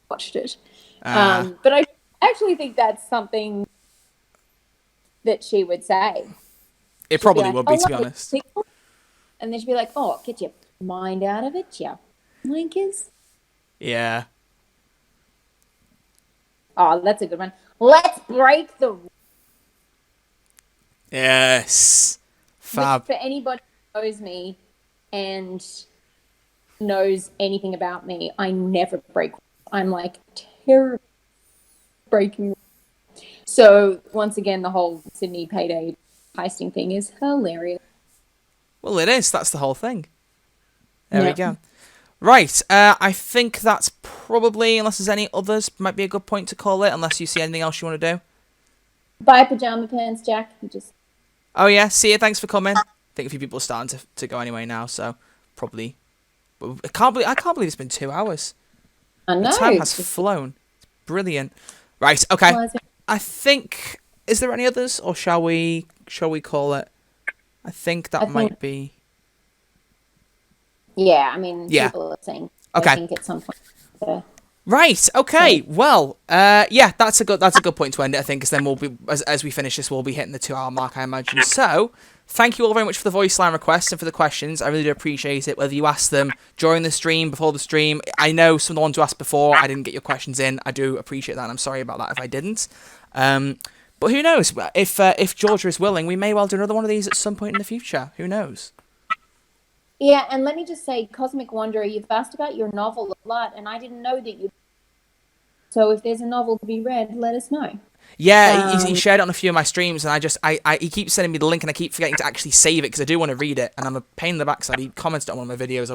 watched it. But I actually think that's something that she would say. It probably would be, to be honest. Pickle. And then she'd be like, oh, get your mind out of it, you wankers. Yeah. Oh, that's a good one. Let's break the rules. Yes. Fab. Which, for anybody who knows me and knows anything about me, I never break rules. I'm like terrible breaking rules. So, once again, the whole Sydney Payday heisting thing is hilarious. Well, it is. That's the whole thing. There we go. Right. I think that's probably, unless there's any others, might be a good point to call it, unless you see anything else you want to do. Bye, pajama pants, Jack. You just... Oh, yeah. See you. Thanks for coming. I think a few people are starting to go anyway now, so probably. But I can't believe it's been 2 hours. I know. The time has flown. It's brilliant. Right. Okay. I think. Is there any others, or shall we call it? I think that might be. Yeah, I mean, people are saying. Okay. I think at some point. Right. Okay. Well. Yeah. That's a good point to end it. I think, because then we'll be as we finish this, we'll be hitting the 2 hour mark, I imagine. So, thank you all very much for the voice line requests and for the questions. I really do appreciate it. Whether you asked them during the stream, before the stream, I know some of the ones you asked before, I didn't get your questions in. I do appreciate that, and I'm sorry about that if I didn't. But who knows? If Georgia is willing, we may well do another one of these at some point in the future. Who knows? Yeah, and let me just say, Cosmic Wanderer, you've asked about your novel a lot, and I didn't know that you. So if there's a novel to be read, let us know. Yeah, he shared it on a few of my streams, and he keeps sending me the link, and I keep forgetting to actually save it because I do want to read it, and I'm a pain in the backside. He commented on one of my videos.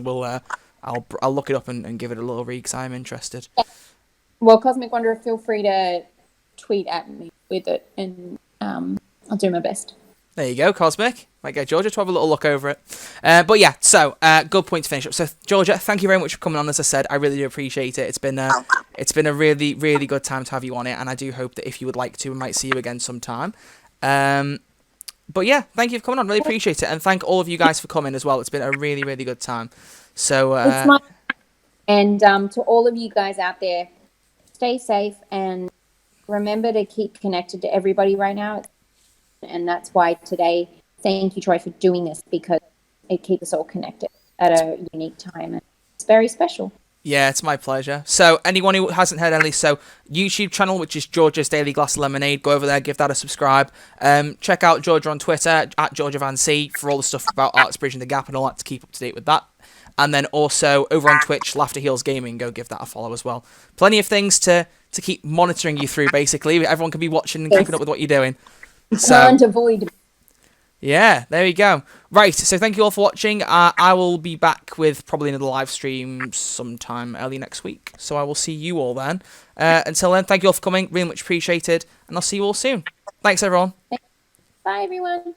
I'll look it up and give it a little read because I'm interested. Well, Cosmic Wanderer, feel free to tweet at me with it, and I'll do my best. There you go, Cosmic. Might get Georgia to have a little look over it. But yeah, so good point to finish up. So Georgia, thank you very much for coming on. As I said, I really do appreciate it. It's been a really, really good time to have you on it, and I do hope that if you would like to, we might see you again sometime. But yeah, thank you for coming on. Really appreciate it, and thank all of you guys for coming as well. It's been a really, really good time. So it's my and to all of you guys out there, stay safe and remember to keep connected to everybody right now. And that's why today, thank you, Troy, for doing this, because it keeps us all connected at a unique time. And it's very special. Yeah, it's my pleasure. So anyone who hasn't heard Ellie, so YouTube channel, which is Georgia's Daily Glass of Lemonade, go over there, give that a subscribe. Check out Georgia on Twitter, at Georgia Van C, for all the stuff about Arts Bridging the Gap and all that, to keep up to date with that. And then also over on Twitch, Laughter Heals Gaming, go give that a follow as well. Plenty of things to keep monitoring you through, basically. Everyone can be watching and keeping up with what you're doing. So, can't avoid. Yeah, there we go. Right, so thank you all for watching. I will be back with probably another live stream sometime early next week. So I will see you all then. Until then, thank you all for coming. Really much appreciated. And I'll see you all soon. Thanks, everyone. Bye, everyone.